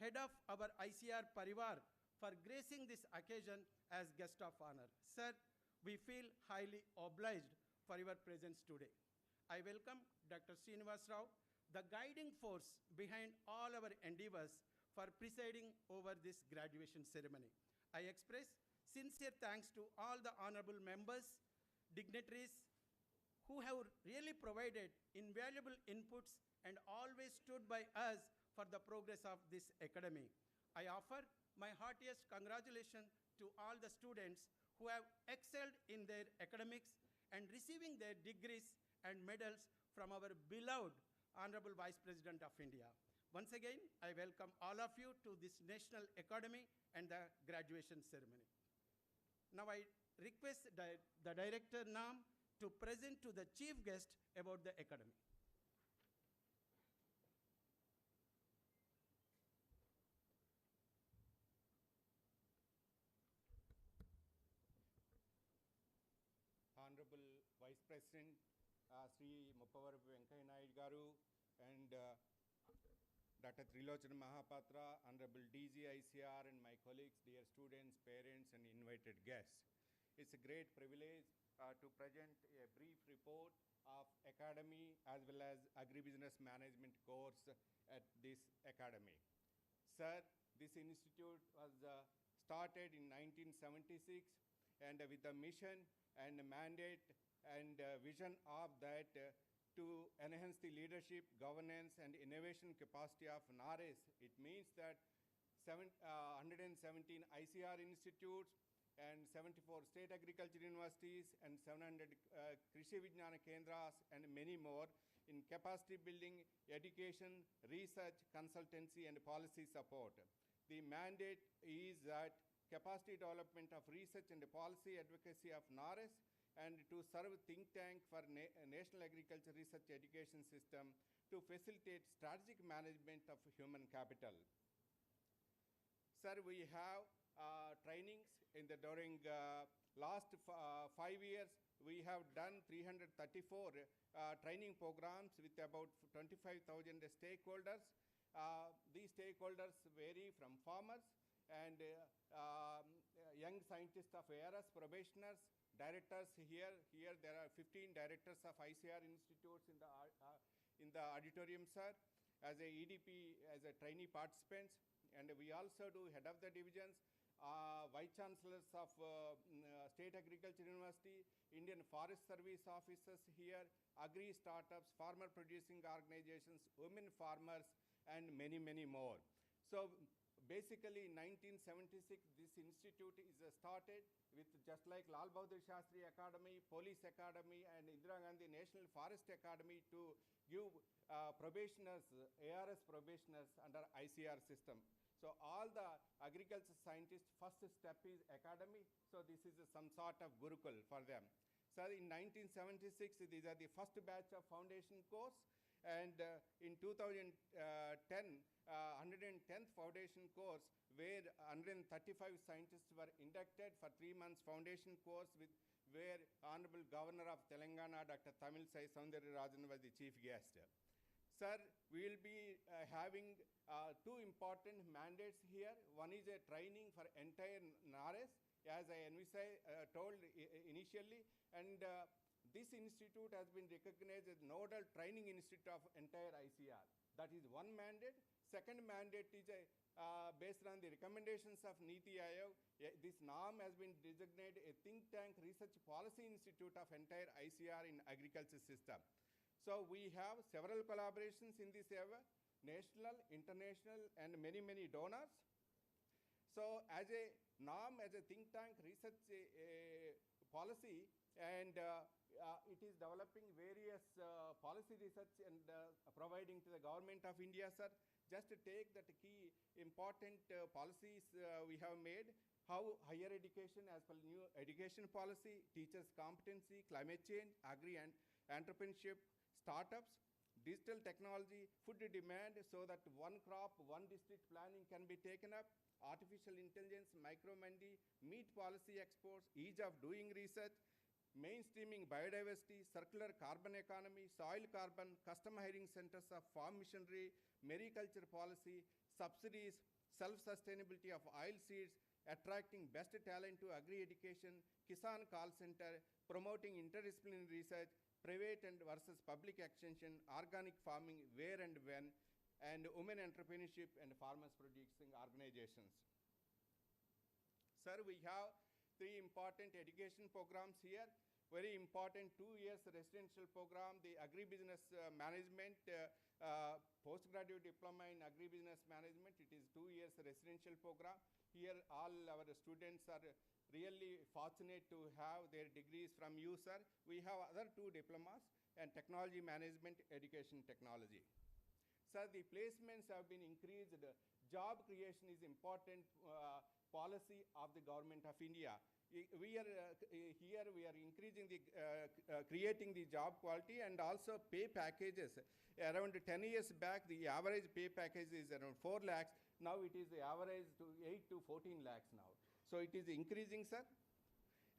head of our ICR Parivar, for gracing this occasion as guest of honor. Sir, we feel highly obliged for your presence today. I welcome Dr. Srinivas Rao, the guiding force behind all our endeavors, for presiding over this graduation ceremony. I express sincere thanks to all the honorable members, dignitaries, who have really provided invaluable inputs and always stood by us for the progress of this academy. I offer my heartiest congratulations to all the students who have excelled in their academics and receiving their degrees and medals from our beloved Honorable Vice President of India. Once again, I welcome all of you to this National Academy and the graduation ceremony. Now I request the Director Nam to present to the Chief Guest about the Academy. Honorable Vice President Sri Muppavaru Venkaiah Naidu Garu and Dr. Trilochana Mahapatra, Honorable DG ICR and my colleagues, dear students, parents and invited guests. It's a great privilege to present a brief report of Academy as well as Agribusiness Management course at this Academy. Sir, this institute was started in 1976 and with a mission and a mandate and vision of that to enhance the leadership, governance and innovation capacity of NARES. It means that 117 ICR institutes and 74 state agriculture universities and 700 Krishi Vijnana Kendras and many more in capacity building, education, research, consultancy and policy support. The mandate is that capacity development of research and policy advocacy of NARES and to serve think tank for National Agriculture Research Education System to facilitate strategic management of human capital. Sir, we have trainings during last 5 years. We have done 334 training programs with about 25,000 stakeholders. These stakeholders vary from farmers and young scientists of ARS, probationers, directors here. Here there are 15 directors of ICR institutes in the auditorium, sir, as a EDP, as a trainee participants. And we also do head of the divisions, vice chancellors of State Agriculture University, Indian Forest Service officers here, agri startups, farmer producing organizations, women farmers, and many, many more. So basically in 1976, this institute is started with just like Lal Bahadur Shastri Academy, Police Academy, and Indira Gandhi National Forest Academy to give probationers, ARS probationers under ICR system. So all the agriculture scientists, first step is academy. So this is some sort of Gurukul for them. So in 1976, these are the first batch of foundation course. And in 2010, 110th foundation course where 135 scientists were inducted for 3 months foundation course where Honorable Governor of Telangana, Dr. Tamilisai Soundararajan was the chief guest. Sir, we will be having two important mandates here. One is a training for entire NARES, as I told initially, and this institute has been recognized as nodal training institute of entire ICR. That is one mandate. Second mandate is based on the recommendations of Niti Aayog. This NAM has been designated a think tank research policy institute of entire ICR in agriculture system. So we have several collaborations in this area, national, international, and many, many donors. So as a NAM, as a think tank research policy, and it is developing various policy research and providing to the government of India, sir. Just to take that key important policies we have made, how higher education as per new education policy, teachers' competency, climate change, agri and entrepreneurship, startups, digital technology, food demand so that one crop, one district planning can be taken up, artificial intelligence, micro-mandi, meat policy exports, ease of doing research, mainstreaming biodiversity, circular carbon economy, soil carbon, custom hiring centers of farm machinery, mariculture policy, subsidies, self-sustainability of oil seeds, attracting best talent to agri-education, Kisan call center, promoting interdisciplinary research, private and versus public extension, organic farming, where and when, and women entrepreneurship and farmers producing organizations. Sir, we have three important education programs here. Very important 2 years residential program, the agribusiness management, postgraduate diploma in agribusiness management. It is 2 years residential program. Here all our students are really fortunate to have their degrees from you, sir. We have other 2 diplomas and technology management, education technology. Sir, the placements have been increased. Job creation is important policy of the government of India. We are here we are increasing the creating the job quality and also pay packages. Around 10 years back, the average pay package is around 4 lakhs. Now it is the average to 8 to 14 lakhs now. So it is increasing, sir.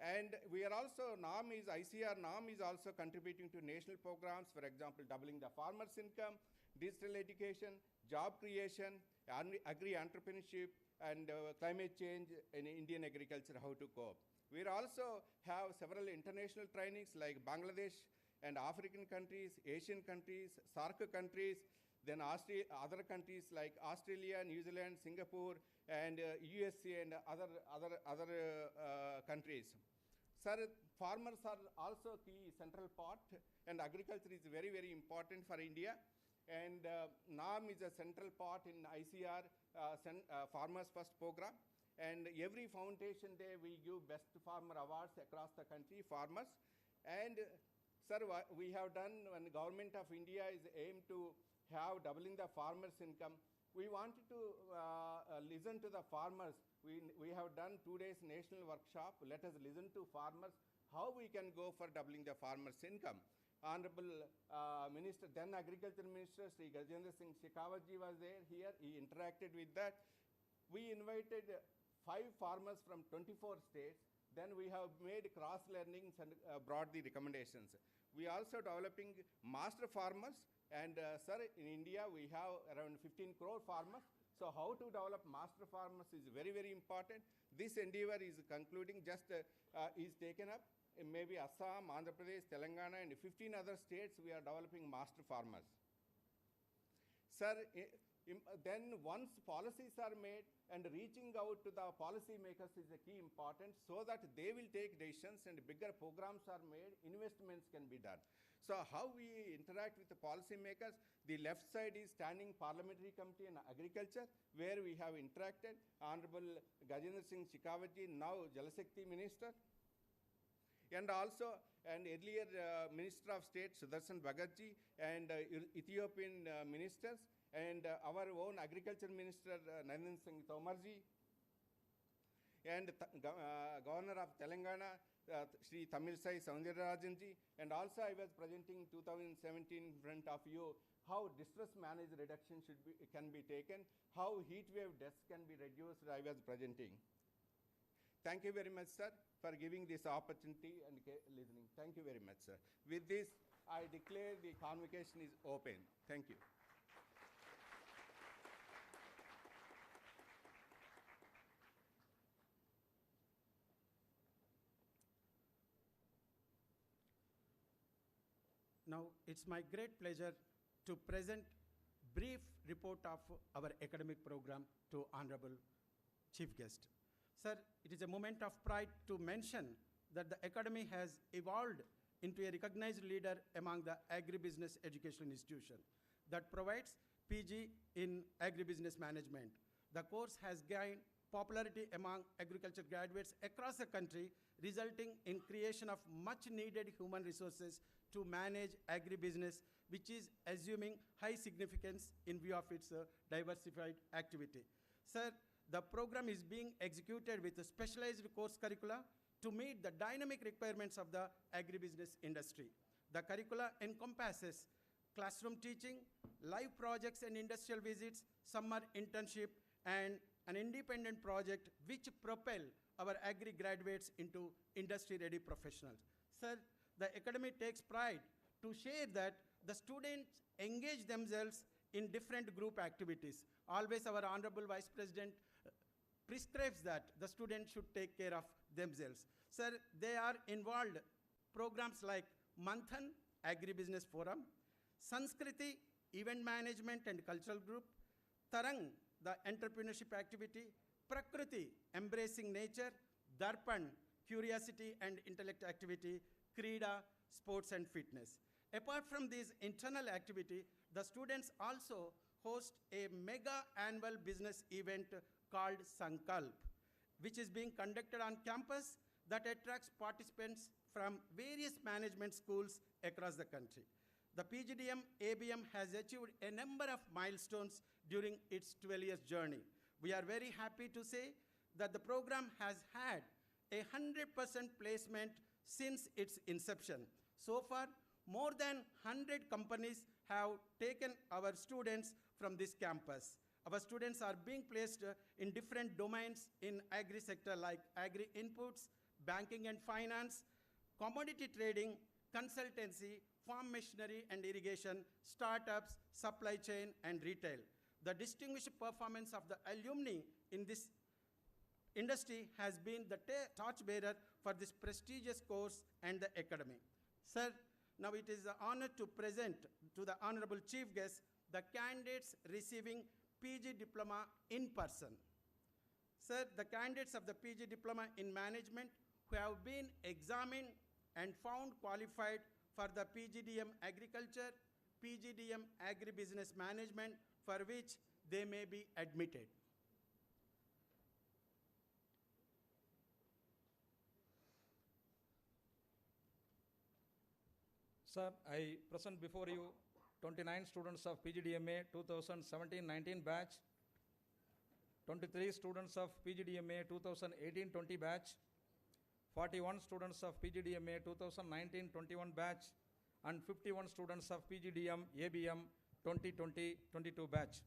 And we are also, ICR norm is also contributing to national programs, for example, doubling the farmer's income, digital education, job creation, agri-entrepreneurship, and climate change in Indian agriculture, how to cope. We also have several international trainings like Bangladesh and African countries, Asian countries, SAARC countries, then other countries like Australia, New Zealand, Singapore, and USA and other countries. Sir, farmers are also key central part, and agriculture is very, very important for India. And NAM is a central part in ICR Farmers First program. And every foundation day we give best farmer awards across the country, farmers. And sir, we have done when the government of India is aimed to have doubling the farmers' income. We wanted to listen to the farmers. We have done 2 days national workshop. Let us listen to farmers, how we can go for doubling the farmers' income. Honorable Minister, then Agriculture Minister, Sri Gajendra Singh Shekhawatji was there here. He interacted with that. We invited 5 farmers from 24 states. Then we have made cross-learnings and brought the recommendations. We are also developing master farmers. And sir, in India, we have around 15 crore farmers. So how to develop master farmers is very, very important. This endeavor is concluding, just is taken up. Maybe Assam, Andhra Pradesh, Telangana, and 15 other states we are developing master farmers. Sir, then once policies are made and reaching out to the policy makers is a key important, so that they will take decisions and bigger programs are made, investments can be done. So how we interact with the policy makers, the left side is Standing Parliamentary Committee on Agriculture, where we have interacted. Honorable Gajendra Singh Shekhawatji, now Jal Shakti Minister. And also, and earlier Minister of State Sudarshan Bhagatji and Ethiopian ministers, and our own Agriculture Minister Narendra Singh Tomarji, and Governor of Telangana Sri Tamilisai Soundararajanji, and also I was presenting 2017 in front of you how distress managed reduction can be taken, how heat wave deaths can be reduced. I was presenting. Thank you very much, sir, for giving this opportunity and listening. Thank you very much, sir. With this, I declare the convocation is open. Thank you. Now, it's my great pleasure to present brief report of our academic program to Honorable Chief Guest. Sir, it is a moment of pride to mention that the Academy has evolved into a recognized leader among the agribusiness education institution that provides PG in agribusiness management. The course has gained popularity among agriculture graduates across the country, resulting in creation of much needed human resources to manage agribusiness, which is assuming high significance in view of its diversified activity. Sir, the program is being executed with a specialized course curricula to meet the dynamic requirements of the agribusiness industry. The curricula encompasses classroom teaching, live projects and industrial visits, summer internship, and an independent project which propel our agri graduates into industry-ready professionals. Sir, the academy takes pride to share that the students engage themselves in different group activities. Always our Honorable Vice President prescribes that the students should take care of themselves. Sir, they are involved programs like Manthan, Agribusiness Forum, Sanskriti, Event Management and Cultural Group, Tarang, the entrepreneurship activity, Prakriti, embracing nature, Darpan, curiosity and intellect activity, Krida, sports and fitness. Apart from these internal activity, the students also host a mega annual business event called Sankalp, which is being conducted on campus that attracts participants from various management schools across the country. The PGDM ABM has achieved a number of milestones during its 12 years journey. We are very happy to say that the program has had a 100% placement since its inception. So far, more than 100 companies have taken our students from this campus. Our students are being placed in different domains in agri sector like agri inputs, banking and finance, commodity trading, consultancy, farm machinery and irrigation, startups, supply chain and retail. The distinguished performance of the alumni in this industry has been the torchbearer for this prestigious course and the academy. Sir, now it is an honor to present to the Honorable Chief Guest the candidates receiving PG Diploma in person. Sir, the candidates of the PG Diploma in Management who have been examined and found qualified for the PGDM Agriculture, PGDM Agribusiness Management, for which they may be admitted. Sir, I present before you 29 students of PGDMA 2017-19 batch, 23 students of PGDMA 2018-20 batch, 41 students of PGDMA 2019-21 batch, and 51 students of PGDM ABM 2020-22 batch.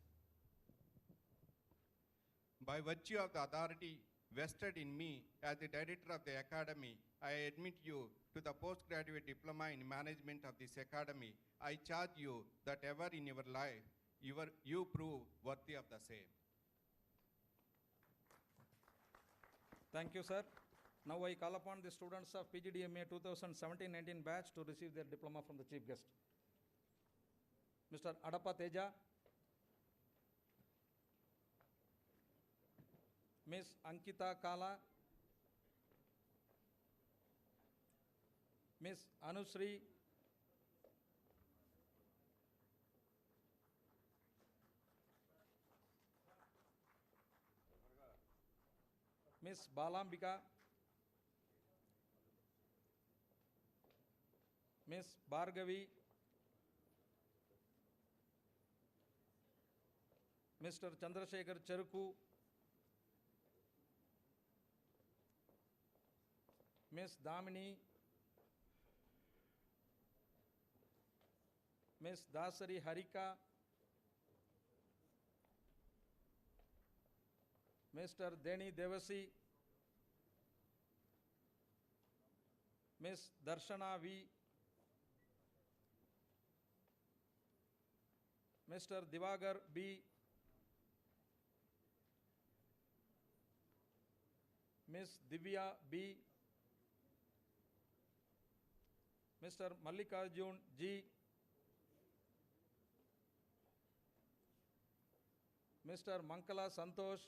By virtue of the authority vested in me as the director of the academy, I admit you to the postgraduate diploma in management of this academy. I charge you that ever in your life you prove worthy of the same. Thank you, sir. Now I call upon the students of PGDMA 2017-19 batch to receive their diploma from the chief guest. Mr. Adappa Teja, Ms. Ankita Kala, Ms. Anusri, Ms. Balambika, Ms. Bhargavi, Mr. Chandrasekhar Cheruku, Ms. Damini, Ms. Dasari Harika, Mr. Deni Devasi, Ms. Darshana V, Mr. Divagar B, Ms. Divya B, Mr. Mallikarjun G, Mr. Mankala Santosh,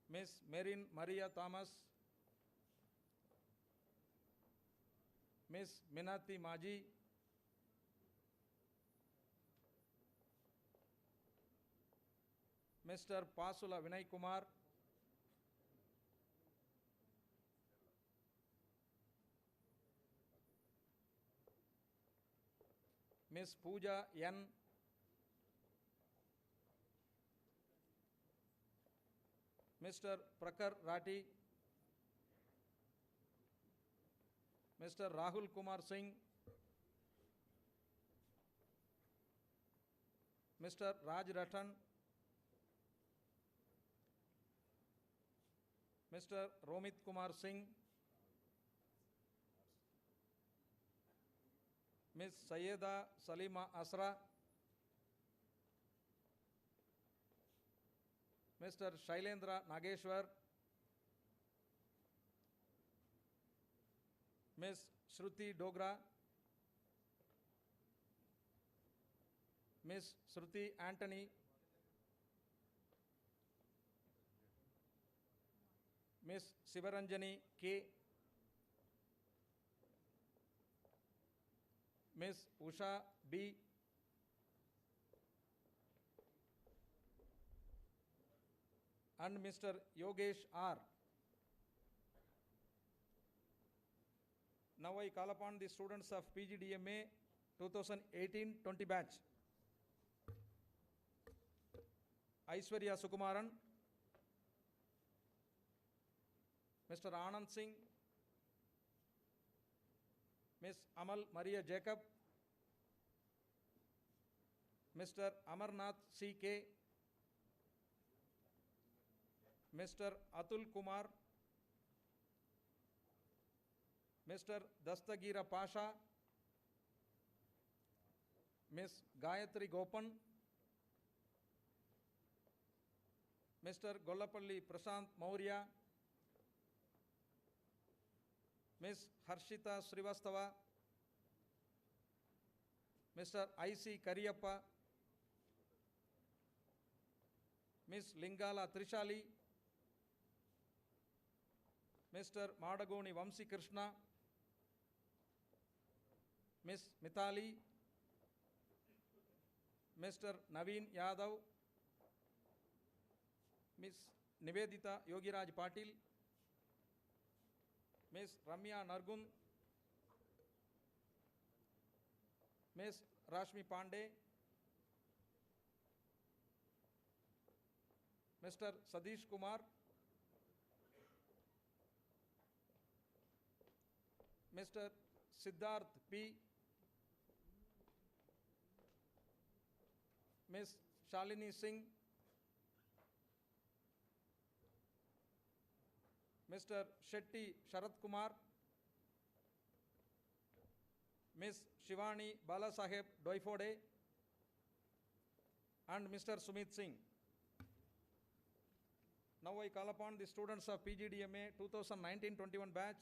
Ms. Marin Maria Thomas, Ms. Minati Maji, Mr. Pasula Vinay Kumar, Ms. Pooja N, Mr. Prakar Rati, Mr. Rahul Kumar Singh, Mr. Raj Ratan, Mr. Romit Kumar Singh, Ms. Sayyeda Salima Asra, Mr. Shailendra Nageshwar, Ms. Shruti Dogra, Ms. Shruti Anthony, Ms. Sivaranjani K, Ms. Usha B, and Mr. Yogesh R. Now I call upon the students of PGDMA 2018-20 batch. Aishwarya Sukumaran, Mr. Anand Singh, Ms. Amal Maria Jacob, Mr. Amarnath C.K., Mr. Atul Kumar, Mr. Dastagira Pasha, Ms. Gayatri Gopan, Mr. Gollapalli Prashant Maurya, Ms. Harshita Srivastava, Mr. I.C. Kariyappa, Ms. Lingala Trishali, Mr. Madagoni Vamsi Krishna, Ms. Mithali, Mr. Naveen Yadav, Ms. Nivedita Yogiraj Patil, Ms. Ramya Nargun, Ms. Rashmi Pandey, Mr. Sadish Kumar, Mr. Siddharth P, Ms. Shalini Singh, Mr. Shetty Sharat Kumar, Ms. Shivani Balasaheb Doifode, and Mr. Sumit Singh. Now I call upon the students of PGDMA 2019-21 batch,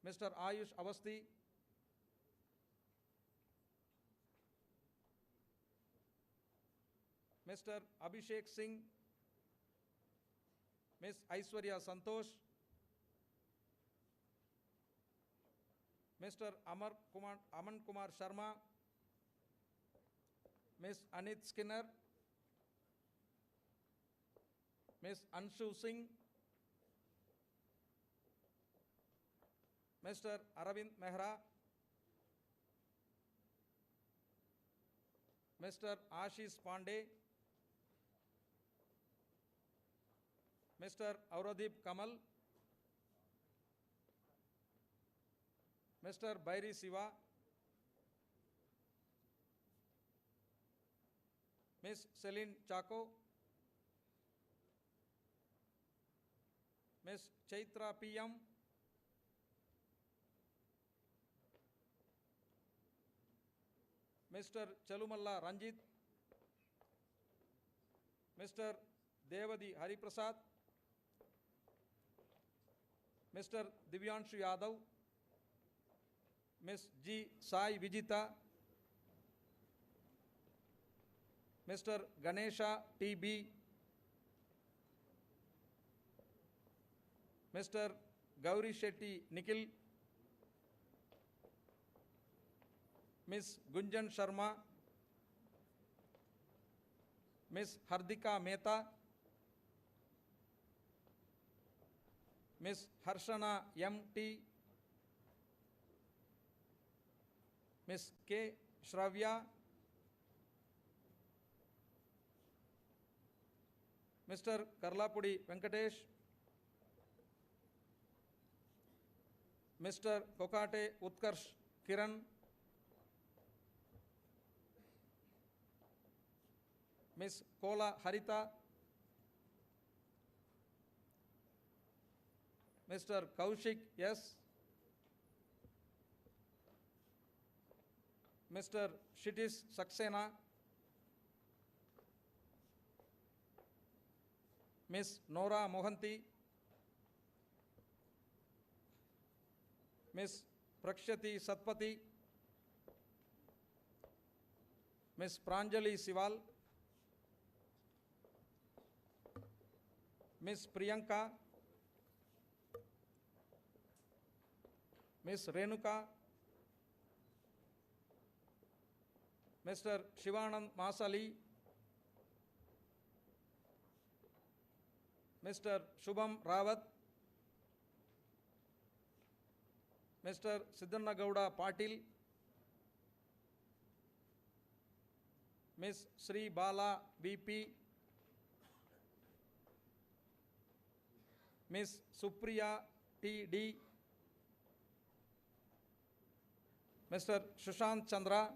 Mr. Ayush Avasti, Mr. Abhishek Singh, Ms. Aishwarya Santosh, Mr. Aman Kumar Sharma, Ms. Anit Skinner, Ms. Anshu Singh, Mr. Aravind Mehra, Mr. Ashish Pandey, Mr. Auradip Kamal, Mr. Bairi Siva, Ms. Celine Chaco, Ms. Chaitra PM, Mr. Chalumalla Ranjit, Mr. Devadi Hariprasad, Mr. Divyanshu Yadav, Ms. G. Sai Vijita, Mr. Ganesha TB, Mr. Gauri Shetty Nikhil, Ms. Gunjan Sharma, Ms. Hardika Mehta, Ms. Harshana MT, Ms. K. Shravya, Mr. Karlapudi Venkatesh, Mr. Kokate Utkarsh Kiran, Ms. Kola Harita, Mr. Kaushik S. Mr. Shitish Saxena. Ms. Nora Mohanty. Ms. Prakshati Satpati. Ms. Pranjali Sival. Ms. Priyanka. Ms. Renuka. Mr. Shivanand Masali. Mr. Shubham Rawat. Mr. Siddhanna Gowda Patil. Ms. Sri Bala BP. Ms. Supriya T.D. Mr. Sushant Chandra.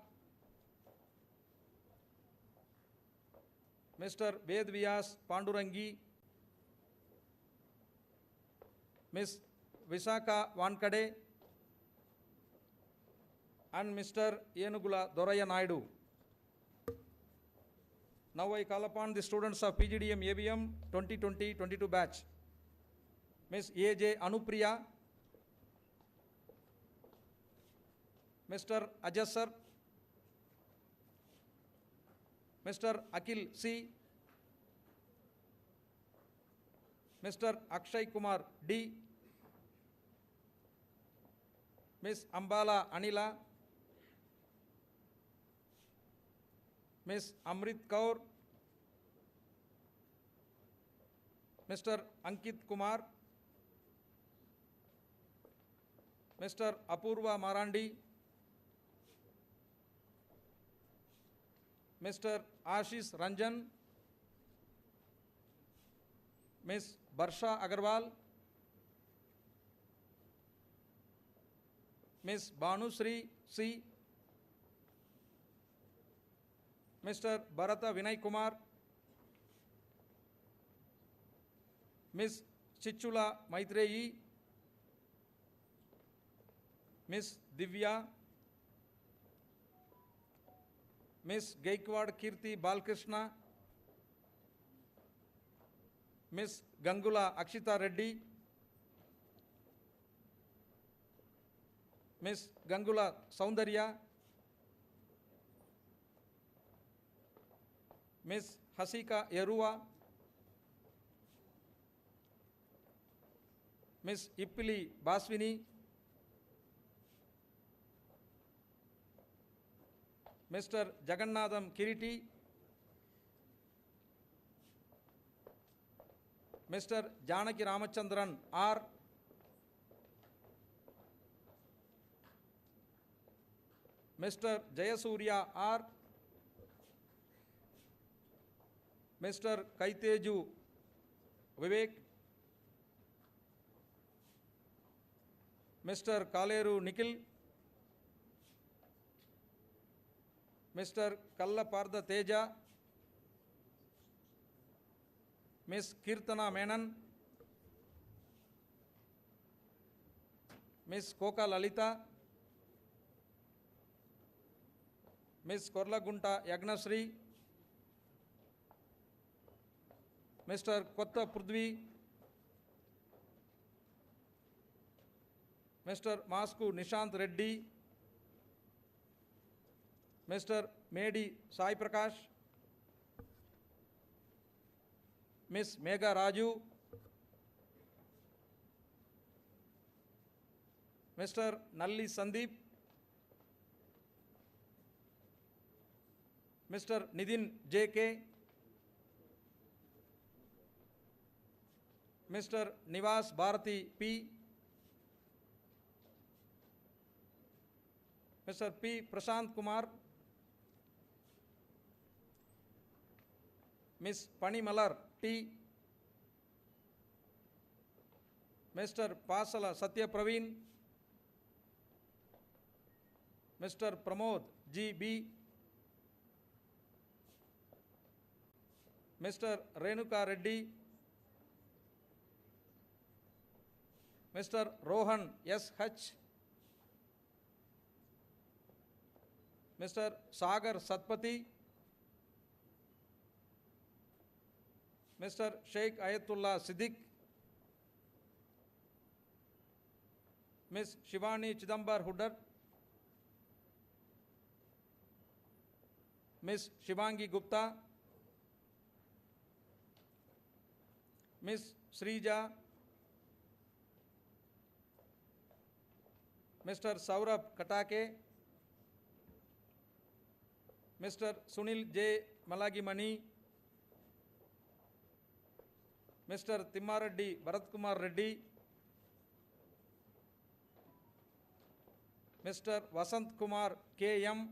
Mr. Vedvyas Pandurangi. Ms. Visakha Vankade. And Mr. Yenugula Doraya Naidu. Now I call upon the students of PGDM ABM 2020-22 batch. Ms. A.J. Anupriya. Mr. Ajasar. Mr. Akil C. Mr. Akshay Kumar D. Ms. Ambala Anila. Ms. Amrit Kaur. Mr. Ankit Kumar. Mr. Apurva Marandi. Mr. Ashish Ranjan. Ms. Barsha Agarwal. Ms. Banusri C. Mr. Bharata Vinay Kumar. Ms. Chichula Maitreyi. Ms. Divya. Ms. Gaikwad Kirti Balkrishna. Ms. Gangula Akshita Reddy. Ms. Gangula Soundarya. Ms. Hasika Yerua. Ms. Ippili Baswini. Mr. Jagannadham Kiriti. Mr. Janaki Ramachandran R. Mr. Jayasurya R. Mr. Kaiteju Vivek. Mr. Kaleru Nikhil. Mr. Kallaparda Teja. Ms. Kirtana Menon. Ms. Koka Lalita. Ms. Korlagunta Yagnasri. Mr. Kotta Prudvi. Mr. Masku Nishant Reddy. Mr. Medi Sai Prakash. Ms. Megha Raju. Mr. Nalli Sandeep. Mr. Nidin J.K. Mr. Nivas Bharati P. Mr. P. Prashant Kumar. Ms. Panimalar T. Mr. Pasala Satya Praveen. Mr. Pramod G.B. Mr. Renuka Reddy. Mr. Rohan S. H. Mr. Sagar Satpati, Mr. Sheikh Ayatullah Siddiq, Ms. Shivani Chidambar Huddar, Ms. Shivangi Gupta, Ms. Srija, Mr. Saurabh Katake, Mr. Sunil J. Malagimani, Mr. Timmareddy Bharatkumar Reddy, Mr. Vasant Kumar K.M.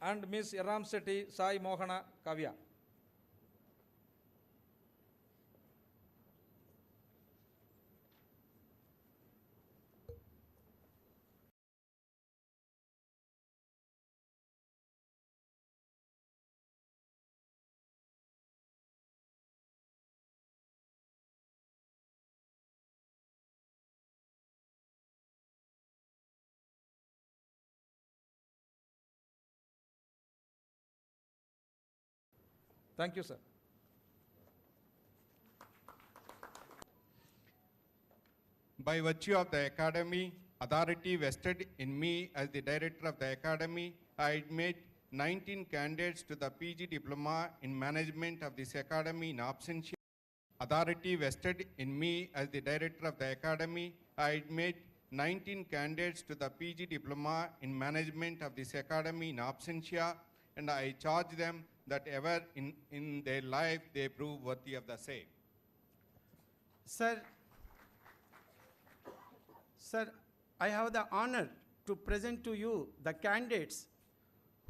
and Ms. Yaram Seti Sai Mohana Kavya. Thank you, sir. By virtue of the academy, authority vested in me as the director of the academy, I admit 19 candidates to the PG diploma in management of this academy in absentia. Authority vested in me as the director of the academy, I admit 19 candidates to the PG diploma in management of this academy in absentia, and I charge them that ever in their life they prove worthy of the same. Sir, I have the honor to present to you the candidates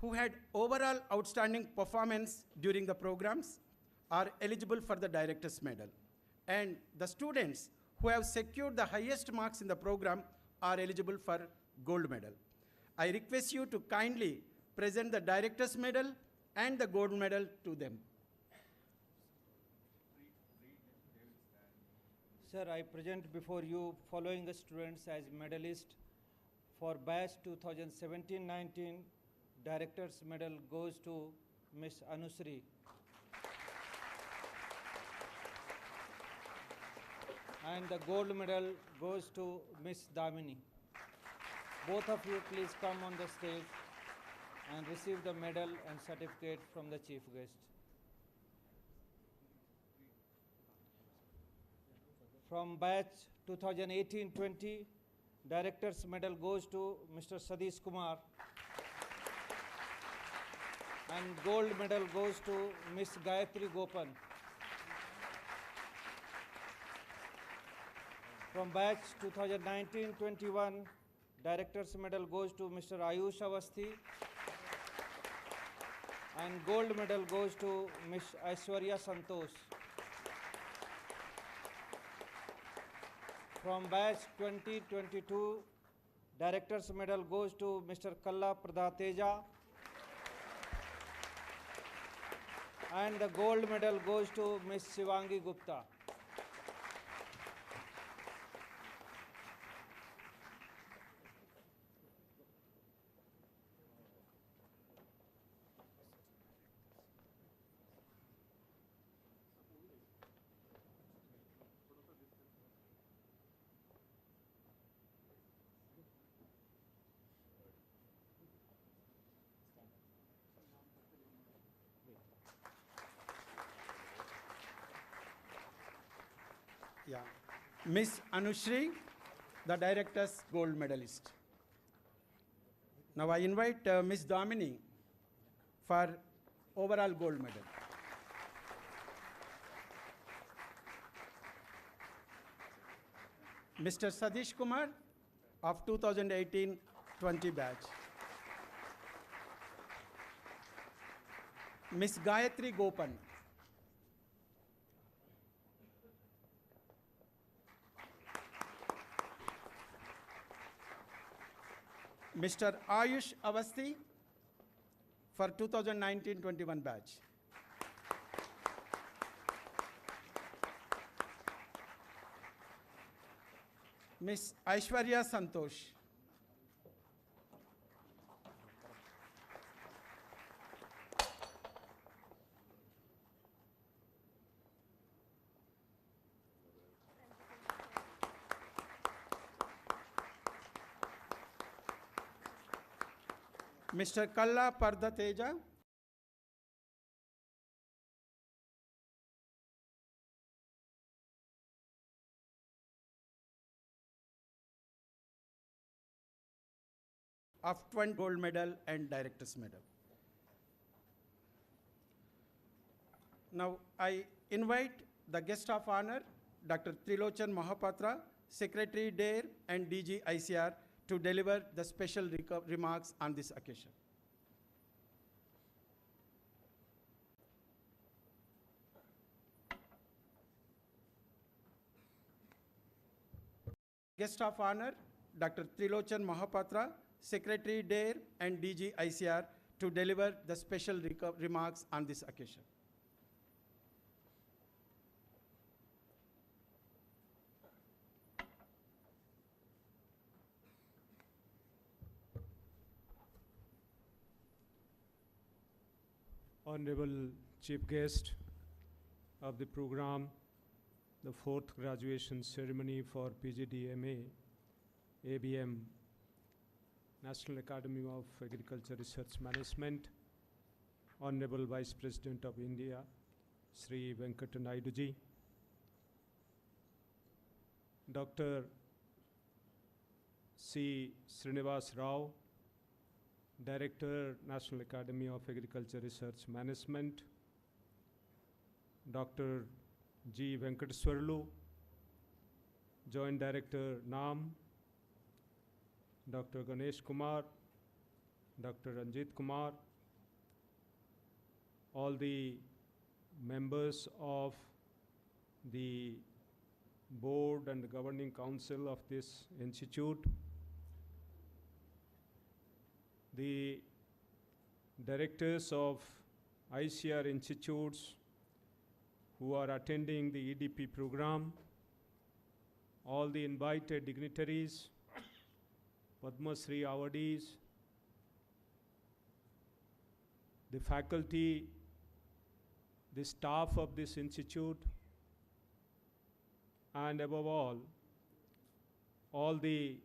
who had overall outstanding performance during the programs are eligible for the Director's Medal. And the students who have secured the highest marks in the program are eligible for Gold Medal. I request you to kindly present the Director's Medal and the Gold Medal to them. Sir, I present before you following students as medalists for batch 2017-19. Director's Medal goes to Ms. Anusri. And the Gold Medal goes to Ms. Damini. Both of you please come on the stage and receive the medal and certificate from the chief guest. From batch 2018-20, Director's Medal goes to Mr. Sadish Kumar. And Gold Medal goes to Ms. Gayatri Gopan. From batch 2019-21, Director's Medal goes to Mr. Ayush Avasthi. And Gold Medal goes to Ms. Aishwarya Santosh. From batch 2022, Director's Medal goes to Mr. Kalla Pradateja. And the Gold Medal goes to Ms. Shivangi Gupta. Yeah. Miss Anushri, the Director's Gold Medalist. Now I invite Miss Damini for overall Gold Medal. Mr. Sadish Kumar of 2018-20 batch. Miss Gayatri Gopan. Mr. Ayush Avasthi for 2019-21 batch. Miss Aishwarya Santosh. Mr. Kalla Pardateja. Of 20 gold medal and director's medal. Now I invite the guest of honor, Dr. Trilochan Mahapatra, Secretary DARE and DG ICR, to deliver the special remarks on this occasion. Guest of honor, Dr. Trilochan Mahapatra, Secretary DARE and DG ICR, to deliver the special remarks on this occasion. Honorable Chief Guest of the program, the fourth graduation ceremony for PGDM, ABM, National Academy of Agriculture Research Management, Honorable Vice President of India, Sri Venkata Naidu ji, Dr. C. Srinivas Rao, Director, National Academy of Agriculture Research Management, Dr. G. Venkateswarlu, Joint Director, NAM, Dr. Ganesh Kumar, Dr. Ranjit Kumar, all the members of the board and the governing council of this institute, the directors of ICR institutes who are attending the EDP program, all the invited dignitaries, Padma Shri awardees, the faculty, the staff of this institute, and above all the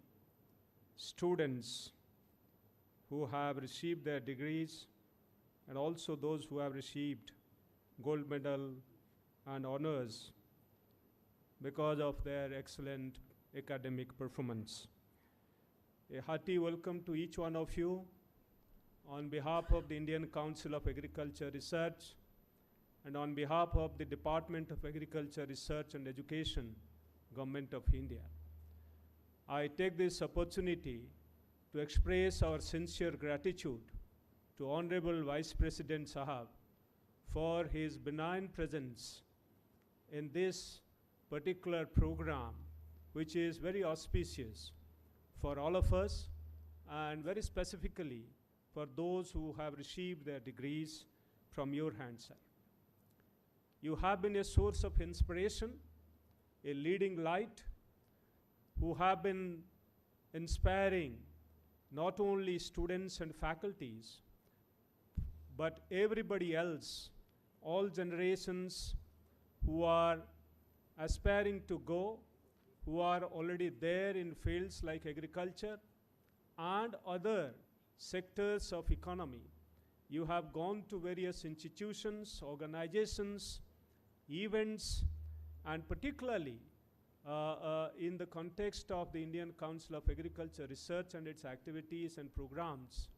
students who have received their degrees, and also those who have received gold medal and honors because of their excellent academic performance. A hearty welcome to each one of you on behalf of the Indian Council of Agriculture Research and on behalf of the Department of Agriculture Research and Education, Government of India. I take this opportunity to express our sincere gratitude to Honorable Vice President Sahab for his benign presence in this particular program, which is very auspicious for all of us and very specifically for those who have received their degrees from your hands, sir. You have been a source of inspiration, a leading light, who have been inspiring not only students and faculties, but everybody else, all generations who are aspiring to go, who are already there in fields like agriculture and other sectors of economy. You have gone to various institutions, organizations, events, and particularly in the context of the Indian Council of Agriculture Research and its activities and programs,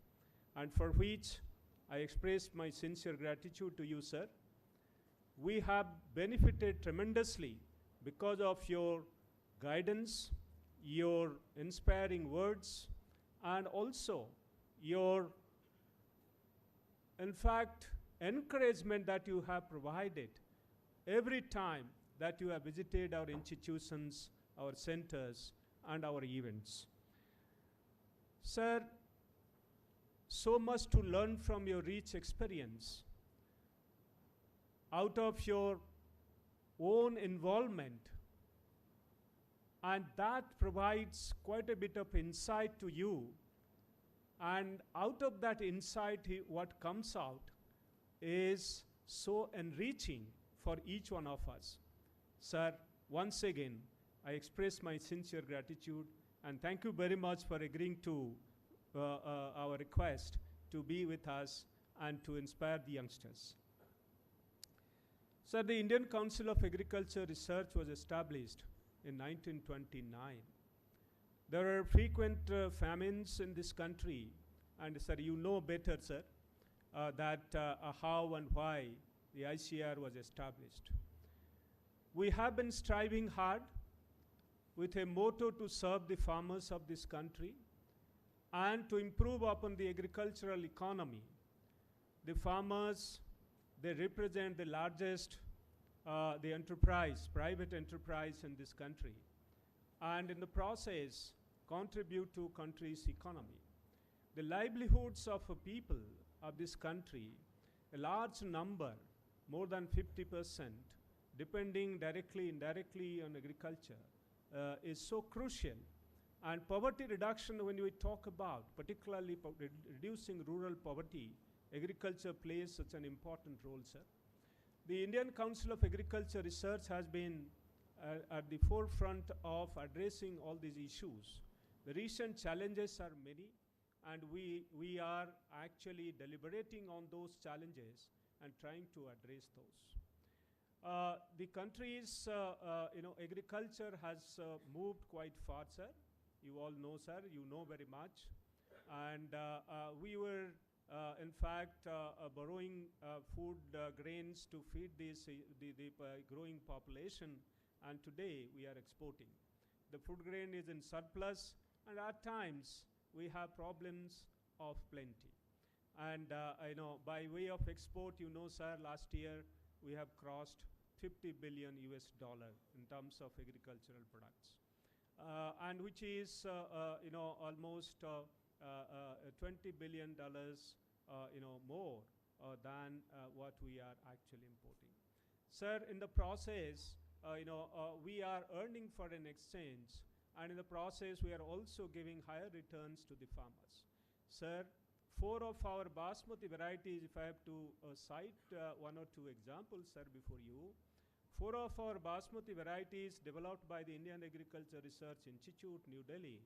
and for which I express my sincere gratitude to you, sir. We have benefited tremendously because of your guidance, your inspiring words, and also your, in fact, encouragement that you have provided every time that you have visited our institutions, our centers, and our events. Sir, so much to learn from your rich experience. Out of your own involvement And that provides quite a bit of insight to you. And out of that insight, what comes out is so enriching for each one of us. Sir, once again, I express my sincere gratitude and thank you very much for agreeing to our request to be with us and to inspire the youngsters. Sir, the Indian Council of Agriculture Research was established in 1929. There are frequent famines in this country, and sir, you know better, sir, that how and why the ICR was established. We have been striving hard with a motto to serve the farmers of this country and to improve upon the agricultural economy. The farmers, they represent the largest the enterprise, private enterprise in this country, and in the process contribute to country's economy. The livelihoods of people of this country, a large number, more than 50%, depending directly, indirectly on agriculture, is so crucial. And poverty reduction, when we talk about, particularly reducing rural poverty, agriculture plays such an important role, sir. The Indian Council of Agriculture Research has been at the forefront of addressing all these issues. The recent challenges are many, and we are actually deliberating on those challenges and trying to address those. The country's agriculture has moved quite far, sir. You all know, sir, you know very much. And we were in fact, borrowing food grains to feed the growing population, and today we are exporting. The food grain is in surplus, and at times we have problems of plenty. And by way of export, you know, sir, last year we have crossed $50 billion in terms of agricultural products, and which is almost $20 billion more than what we are actually importing. Sir, in the process, we are earning for an exchange, and in the process, we are also giving higher returns to the farmers. Sir, 4 of our basmati varieties, if I have to cite 1 or 2 examples, sir, before you, 4 of our basmati varieties developed by the Indian Agriculture Research Institute, New Delhi,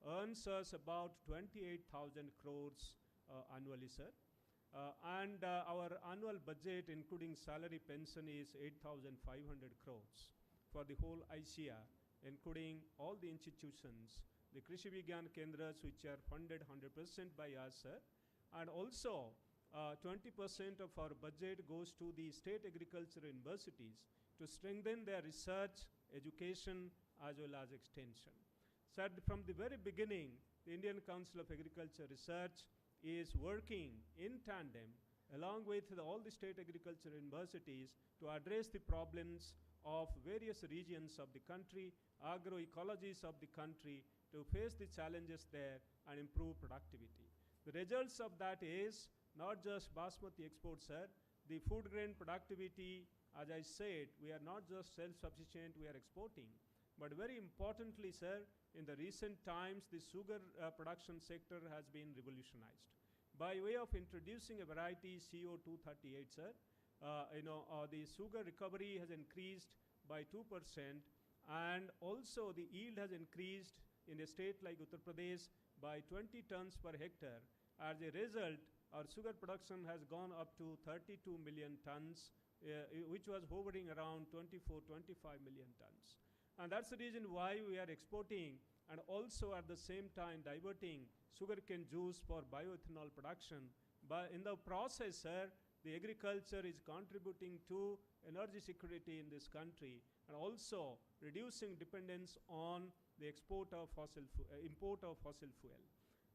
earns us about 28,000 crores annually, sir. And our annual budget, including salary pension, is 8,500 crores for the whole ICR, including all the institutions, the Krishi Vigyan Kendras, which are funded 100% by us, sir. And also, 20% of our budget goes to the state agriculture universities to strengthen their research, education, as well as extension. So from the very beginning, the Indian Council of Agriculture Research is working in tandem along with all the state agriculture universities to address the problems of various regions of the country, agroecologies of the country, to face the challenges there and improve productivity. The results of that is not just basmati exports, sir. The food grain productivity, as I said, we are not just self-sufficient, we are exporting. But very importantly, sir, in the recent times, the sugar production sector has been revolutionized. By way of introducing a variety CO238, sir, the sugar recovery has increased by 2%, and also the yield has increased in a state like Uttar Pradesh by 20 tons per hectare. As a result, our sugar production has gone up to 32 million tons, which was hovering around 24, 25 million tons. And that's the reason why we are exporting and also at the same time diverting sugarcane juice for bioethanol production. But in the process, sir, the agriculture is contributing to energy security in this country and also reducing dependence on the import of fossil fuel.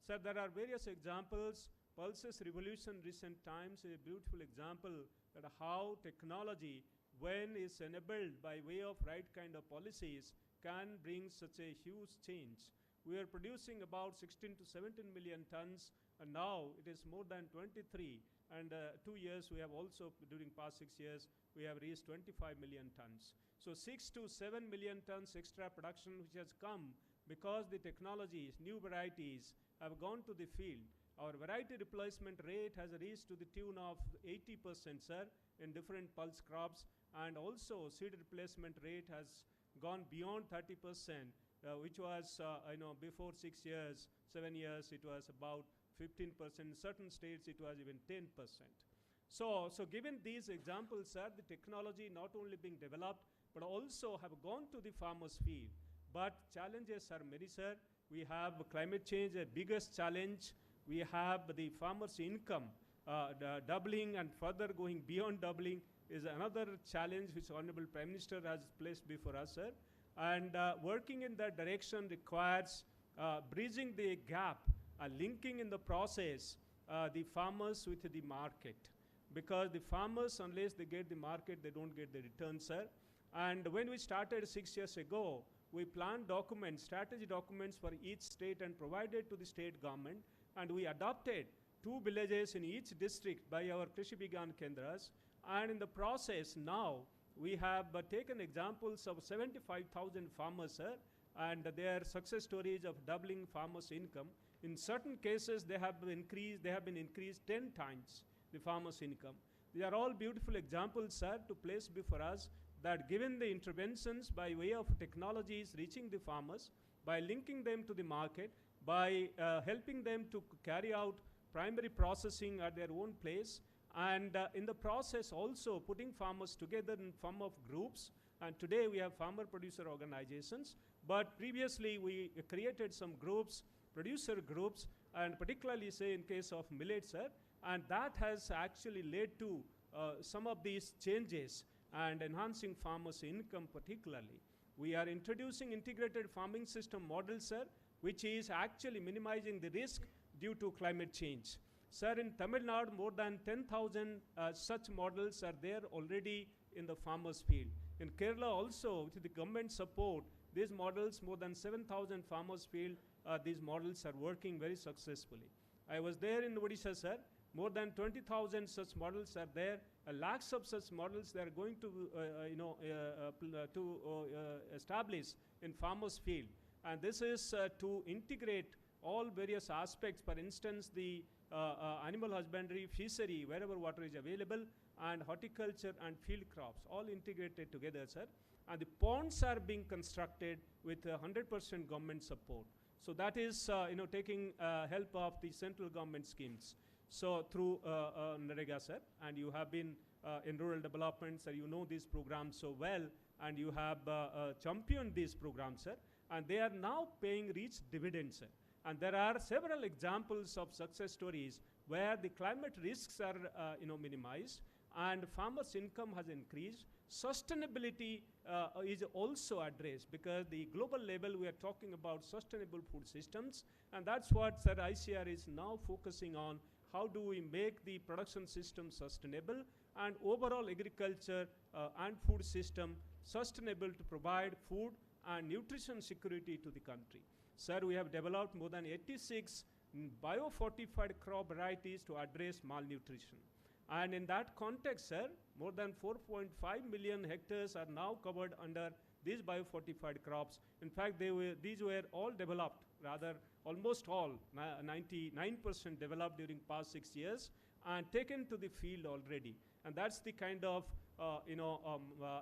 Sir, there are various examples. Pulses Revolution recent times is a beautiful example that how technology, when is enabled by way of right kind of policies, can bring such a huge change. We are producing about 16 to 17 million tons and now it is more than 23. And 2 years we have also, during past 6 years, we have reached 25 million tons. So 6 to 7 million tons extra production which has come because the technologies, new varieties have gone to the field. Our variety replacement rate has reached to the tune of 80%, sir, in different pulse crops, and also seed replacement rate has gone beyond 30%, which was, before 6 years, 7 years, it was about 15%. In certain states, it was even 10%. So given these examples, sir, the technology not only being developed, but also have gone to the farmer's field. But challenges are many, sir. We have climate change, a biggest challenge. We have the farmer's income doubling and further going beyond doubling is another challenge which Honorable Prime Minister has placed before us, sir. And working in that direction requires bridging the gap, linking in the process the farmers with the market. Because the farmers, unless they get the market, they don't get the return, sir. And when we started 6 years ago, we planned documents, strategy documents for each state and provided to the state government. And we adopted 2 villages in each district by our Krishi Vigyan Kendras. And in the process now, we have taken examples of 75,000 farmers, sir, and their success stories of doubling farmers' income. In certain cases, they have been increased 10 times the farmers' income. These are all beautiful examples, sir, to place before us that given the interventions by way of technologies reaching the farmers, by linking them to the market, by helping them to carry out primary processing at their own place, and in the process also putting farmers together in form of groups. And today we have farmer producer organizations, but previously we created some groups, producer groups, and particularly say in case of millet, sir, and that has actually led to some of these changes and enhancing farmers' income particularly. We are introducing integrated farming system model, sir, which is actually minimizing the risk due to climate change. Sir, in Tamil Nadu, more than 10,000 such models are there already in the farmers' field. In Kerala also, with the government support, these models, more than 7,000 farmers' field, these models are working very successfully. I was there in Odisha, sir. More than 20,000 such models are there. Lakhs of such models they are going to, establish in farmers' field. And this is to integrate all various aspects. For instance, the animal husbandry, fishery, wherever water is available, and horticulture and field crops, all integrated together, sir. And the ponds are being constructed with 100% government support. So that is, taking help of the central government schemes. So through Narega, sir, and you have been in rural development, sir, you know these programs so well, and you have championed these programs, sir, and they are now paying rich dividends, sir. And there are several examples of success stories where the climate risks are, minimized, and farmers' income has increased. Sustainability is also addressed because the global level we are talking about sustainable food systems, and that's what, sir, ICR is now focusing on. How do we make the production system sustainable and overall agriculture and food system sustainable to provide food and nutrition security to the country? Sir, we have developed more than 86 biofortified crop varieties to address malnutrition. And in that context, sir, more than 4.5 million hectares are now covered under these biofortified crops. In fact, these were all developed, rather almost all, 99% developed during past 6 years and taken to the field already. And that's the kind of,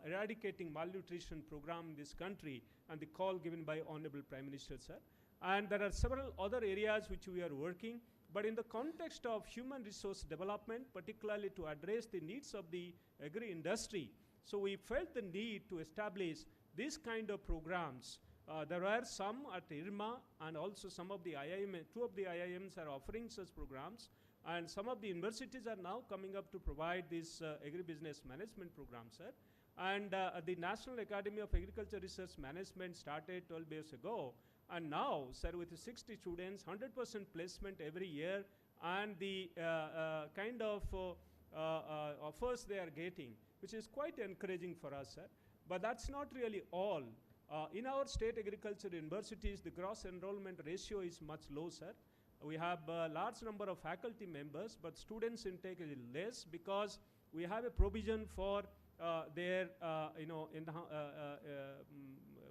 eradicating malnutrition program in this country and the call given by Honorable Prime Minister, sir. And there are several other areas which we are working, but in the context of human resource development, particularly to address the needs of the agri-industry, so we felt the need to establish these kind of programs. There are some at IRMA, and also some of the IIM, 2 of the IIMs are offering such programs, and some of the universities are now coming up to provide this agribusiness management program, sir. And the National Academy of Agriculture Research Management started 12 years ago, and now, sir, with 60 students, 100% placement every year, and the kind of offers they are getting, which is quite encouraging for us, sir. But that's not really all. In our state agriculture universities, the gross enrollment ratio is much low, sir. We have a large number of faculty members, but students intake is less because we have a provision for their, in the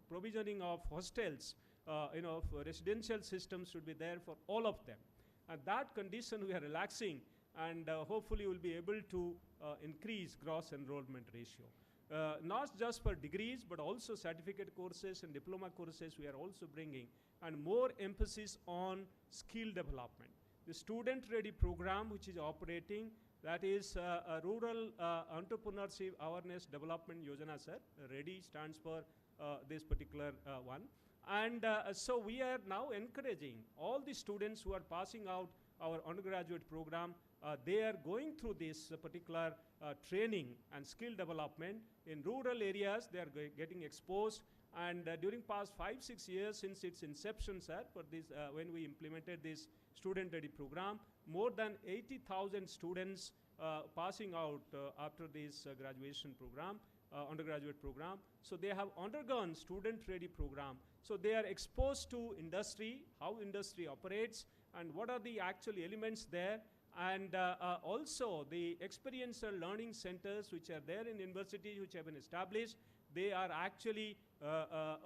provisioning of hostels, residential systems should be there for all of them. And that condition we are relaxing, and hopefully we'll be able to increase gross enrollment ratio. Not just for degrees, but also certificate courses and diploma courses we are also bringing, and more emphasis on skill development. The Student Ready program, which is operating, that is a Rural Entrepreneurship Awareness Development Yojana, sir. READY stands for this particular one. And so we are now encouraging all the students who are passing out our undergraduate program, they are going through this particular training and skill development. In rural areas, they are getting exposed. And during past 5-6 years since its inception, sir, for this, when we implemented this Student Ready program, more than 80,000 students passing out after this graduation program, undergraduate program. So they have undergone Student Ready program. So they are exposed to industry, how industry operates, and what are the actual elements there. And also the experiential learning centers which are there in universities which have been established, they are actually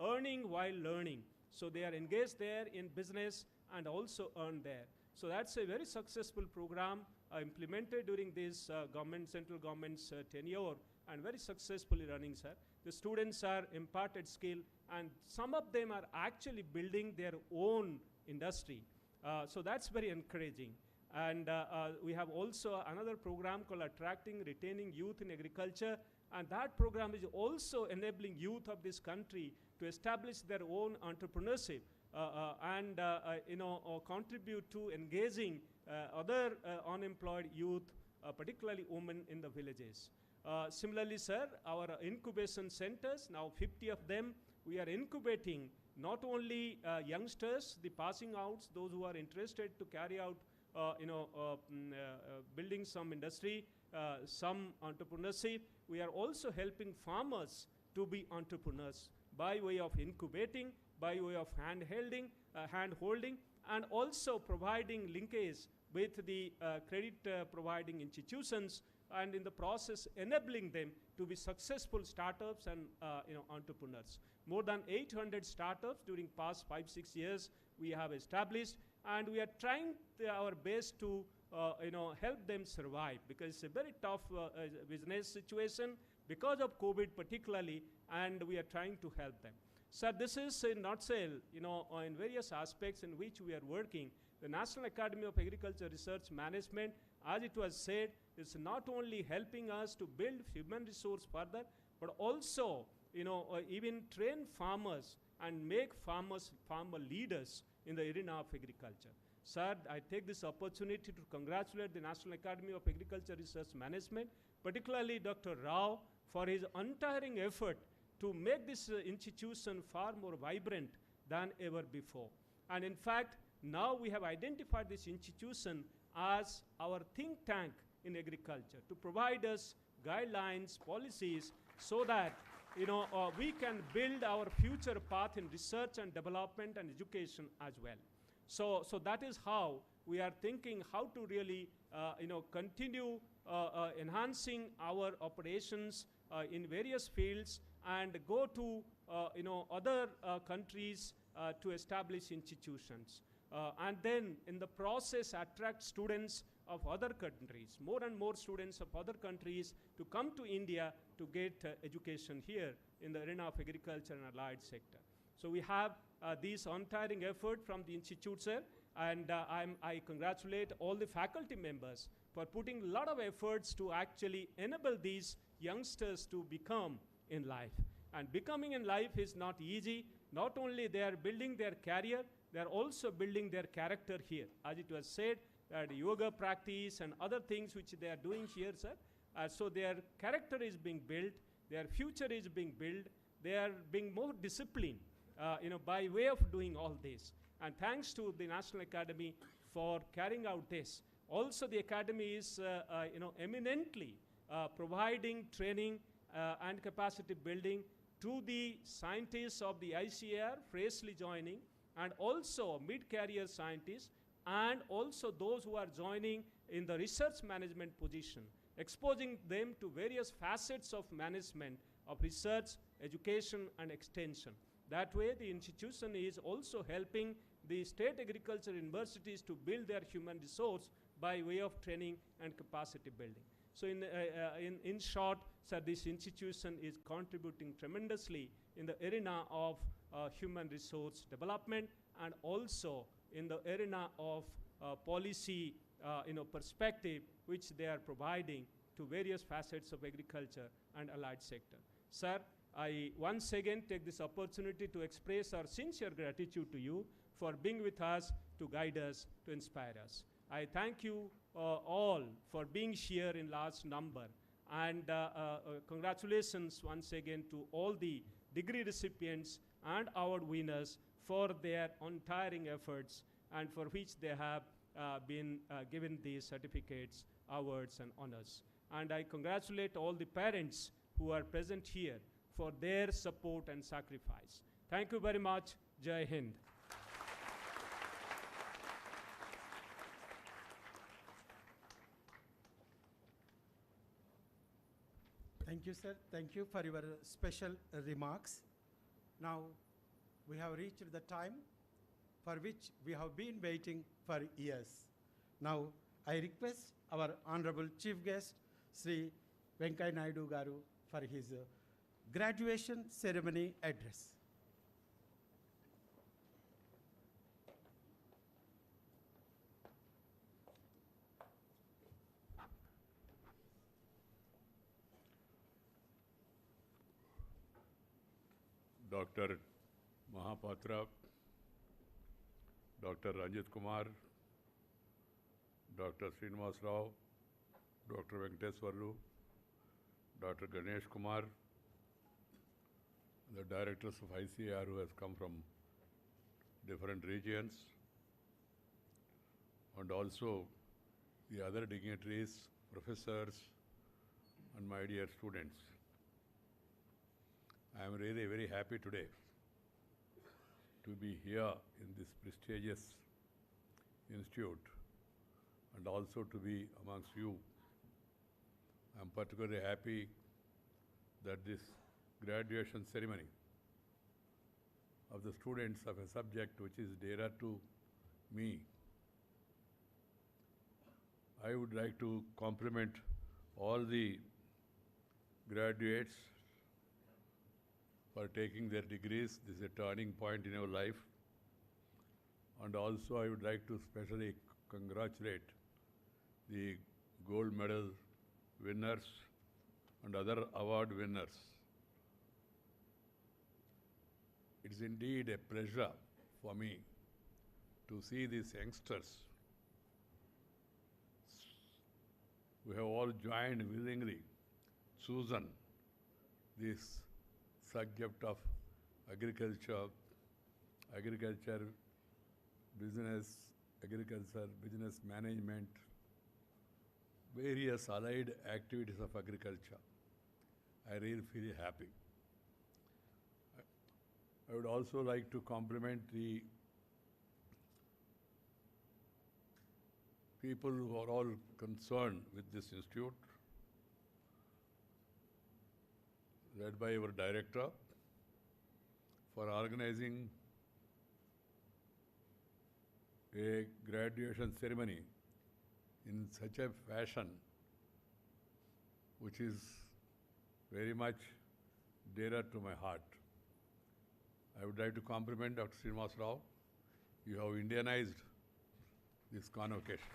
earning while learning. So they are engaged there in business and also earn there. So that's a very successful program implemented during this central government's tenure, and very successfully running, sir. The students are imparted skill, and some of them are actually building their own industry. So that's very encouraging. And we have also another program called Attracting, Retaining Youth in Agriculture, and that program is also enabling youth of this country to establish their own entrepreneurship and contribute to engaging other unemployed youth, particularly women in the villages. Similarly, sir, our incubation centers, now 50 of them, we are incubating not only youngsters, the passing outs, those who are interested to carry out building some industry, some entrepreneurship. We are also helping farmers to be entrepreneurs by way of incubating, by way of hand-holding, and also providing linkage with the credit providing institutions, and in the process enabling them to be successful startups and entrepreneurs. More than 800 startups during past 5-6 years we have established, and we are trying our best to help them survive, because it's a very tough business situation because of COVID particularly, and we are trying to help them. So this is in nutshell, in various aspects in which we are working. The National Academy of Agriculture Research Management, as it was said, is not only helping us to build human resource further, but also even train farmers and make farmers farmer leaders in the arena of agriculture. Sir, I take this opportunity to congratulate the National Academy of Agriculture Research Management, particularly Dr. Rao, for his untiring effort to make this institution far more vibrant than ever before. And in fact, now we have identified this institution as our think tank in agriculture to provide us guidelines, policies, so that we can build our future path in research and development and education as well. So that is how we are thinking how to really continue enhancing our operations in various fields, and go to other countries to establish institutions. And then in the process attract students of other countries, more and more students of other countries to come to India to get education here in the arena of agriculture and allied sector. So we have this untiring effort from the institute, sir, and I congratulate all the faculty members for putting a lot of efforts to actually enable these youngsters to become in life. And becoming in life is not easy. Not only they are building their career, they are also building their character here. As it was said, that yoga practice and other things which they are doing here, sir. So their character is being built, their future is being built, they are being more disciplined, by way of doing all this. And thanks to the National Academy for carrying out this. Also, the Academy is, eminently providing training and capacity building to the scientists of the ICAR freshly joining, and also mid-career scientists, and also those who are joining in the research management position, exposing them to various facets of management, of research, education, and extension. That way, the institution is also helping the state agriculture universities to build their human resource by way of training and capacity building. So in short, sir, this institution is contributing tremendously in the arena of human resource development, and also in the arena of policy perspective, which they are providing to various facets of agriculture and allied sector. Sir, I once again take this opportunity to express our sincere gratitude to you for being with us, to guide us, to inspire us. I thank you all for being here in large number, and congratulations once again to all the degree recipients and award winners for their untiring efforts, and for which they have been given these certificates, awards, and honors. And I congratulate all the parents who are present here for their support and sacrifice. Thank you very much. Jai Hind. Thank you, sir. Thank you for your special remarks. Now, we have reached the time for which we have been waiting for years. Now, I request our Honorable Chief Guest, Sri Venkaiah Naidu Garu, for his graduation ceremony address. Dr. Mahapatra, Dr. Ranjit Kumar, Dr. Srinivas Rao, Dr. Venkateswarlu, Dr. Ganesh Kumar, the directors of ICAR who has come from different regions, and also the other dignitaries, professors, and my dear students. I am really very happy today to be here in this prestigious institute, and also to be amongst you. I am particularly happy that this graduation ceremony of the students of a subject which is dear to me. I would like to compliment all the graduates for taking their degrees. This is a turning point in our life. And also I would like to specially congratulate the gold medal winners and other award winners. It is indeed a pleasure for me to see these youngsters who have all joined willingly, chosen this subject of agriculture, business management, various allied activities of agriculture. I really feel happy. I would also like to compliment the people who are all concerned with this institute, led by our director, for organizing a graduation ceremony in such a fashion which is very much dearer to my heart. I would like to compliment Dr. Srinivas Rao. You have Indianized this convocation.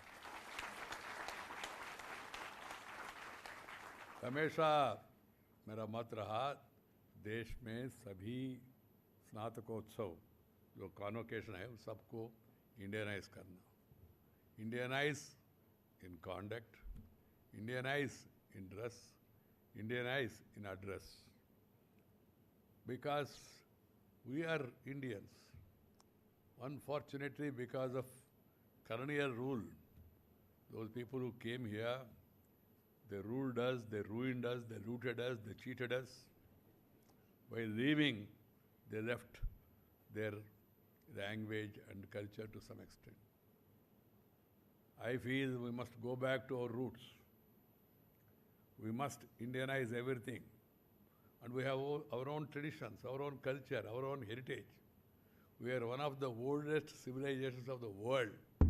हमेशा मेरा मत रहा देश में सभी स्नातकोत्सव जो convocation है उन सबको इंडियनाइज करना, Indianize in conduct, Indianize in dress, Indianize in address, because we are Indians. Unfortunately, because of colonial rule, those people who came here, they ruled us, they ruined us, they looted us, they cheated us. By leaving, they left their language and culture to some extent. I feel we must go back to our roots. We must Indianize everything. And we have our own traditions, our own culture, our own heritage. We are one of the oldest civilizations of the world. So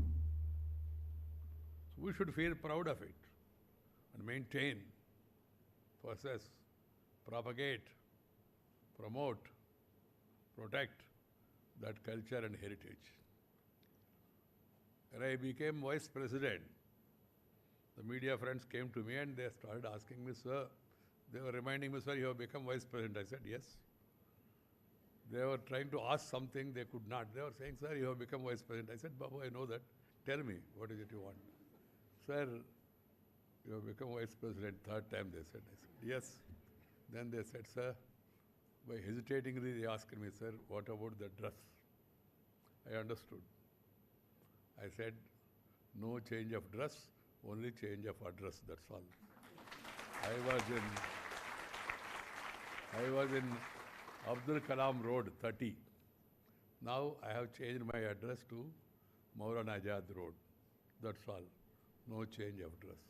we should feel proud of it and maintain, possess, propagate, promote, protect that culture and heritage. When I became vice president, the media friends came to me and they started asking me, sir, they were reminding me, sir, you have become vice president. I said, yes. They were trying to ask something, they could not. They were saying, sir, you have become vice president. I said, Babu, I know that. Tell me, what is it you want? Sir, you have become vice president. Third time they said. I said, yes. Then they said, sir, by hesitatingly they asked me, sir, what about the dress? I understood. I said, no change of dress, only change of address, that's all. I was in Abdul Kalam Road, 30. Now I have changed my address to Maulana Azad Road. That's all. No change of dress.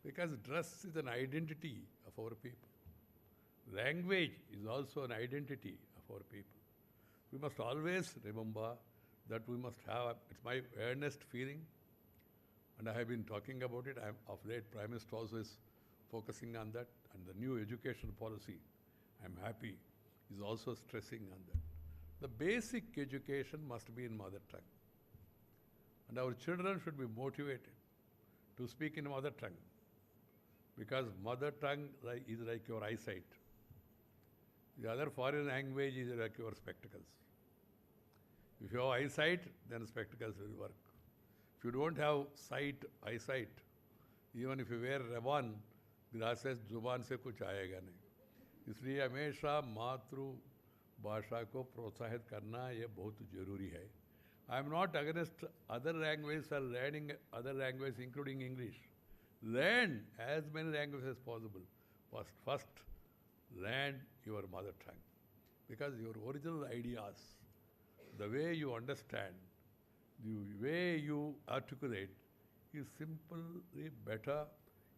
Because dress is an identity of our people. Language is also an identity of our people. We must always remember that we must have, it's my earnest feeling, and I have been talking about it. Of late, Prime Minister also is focusing on that, and the new education policy, I'm happy, is also stressing on that. The basic education must be in mother tongue. And our children should be motivated to speak in mother tongue, because mother tongue is like your eyesight. The other foreign language is like your spectacles. If you have eyesight, then spectacles will work. If you don't have eyesight, even if you wear Ray-Ban glasses, जुबान से कुछ आएगा नहीं. इसलिए हमेशा मातृ भाषा को प्रोत्साहित करना ये बहुत जरूरी है. I am not against other languages or learning other languages, including English. Learn as many languages as possible. First, learn your mother tongue, because your original ideas, the way you understand, the way you articulate is simply better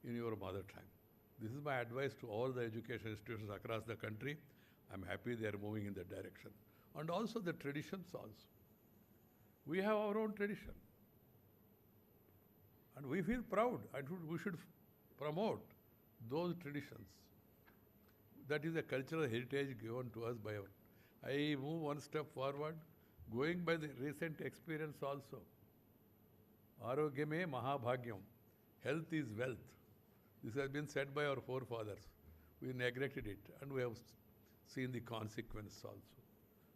in your mother tongue. This is my advice to all the education institutions across the country. I'm happy they are moving in that direction. And also the traditions also. We have our own tradition. And we feel proud, and we should promote those traditions. That is a cultural heritage given to us by our. I move one step forward, going by the recent experience also. Arogyame Mahabhagyam. Health is wealth. This has been said by our forefathers. We neglected it, and we have seen the consequence also.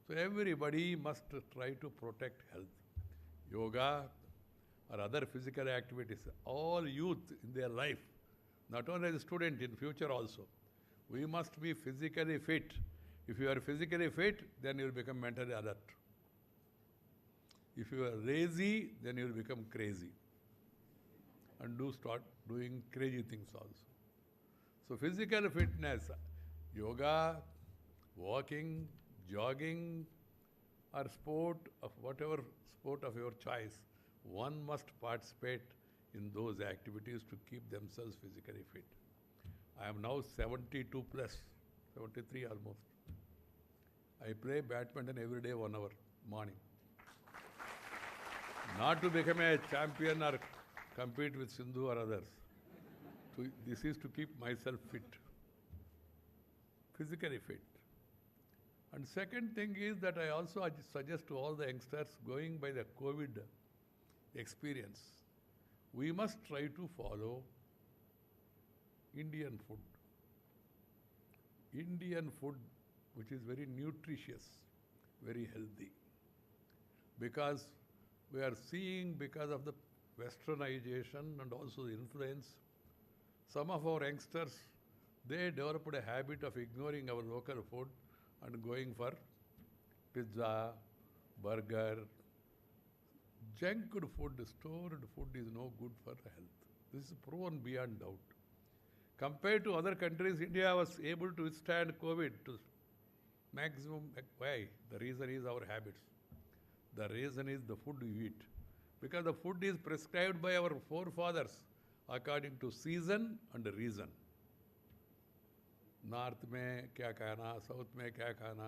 So everybody must try to protect health. Yoga or other physical activities, all youth in their life, not only as a student, in future also. We must be physically fit. If you are physically fit, then you will become mentally alert. If you are lazy, then you will become crazy and start doing crazy things also. So physical fitness, yoga, walking, jogging, or sport of whatever sport of your choice, one must participate in those activities to keep themselves physically fit. I am now 72 plus, 73 almost. I play badminton every day 1 hour, morning. Not to become a champion or compete with Sindhu or others. This is to keep myself fit, physically fit. And second thing is that I also suggest to all the youngsters going by the COVID experience, we must try to follow Indian food. Indian food, which is very nutritious, very healthy. Because we are seeing, because of the westernization and also the influence, some of our youngsters, they developed a habit of ignoring our local food and going for pizza, burger. Junk food, stored food is no good for health. This is proven beyond doubt. Compared to other countries, India was able to withstand COVID to maximum. Why? The reason is our habits. The reason is the food we eat. because the food is prescribed by our forefathers according to season and reason. North में क्या खाना, south में क्या खाना,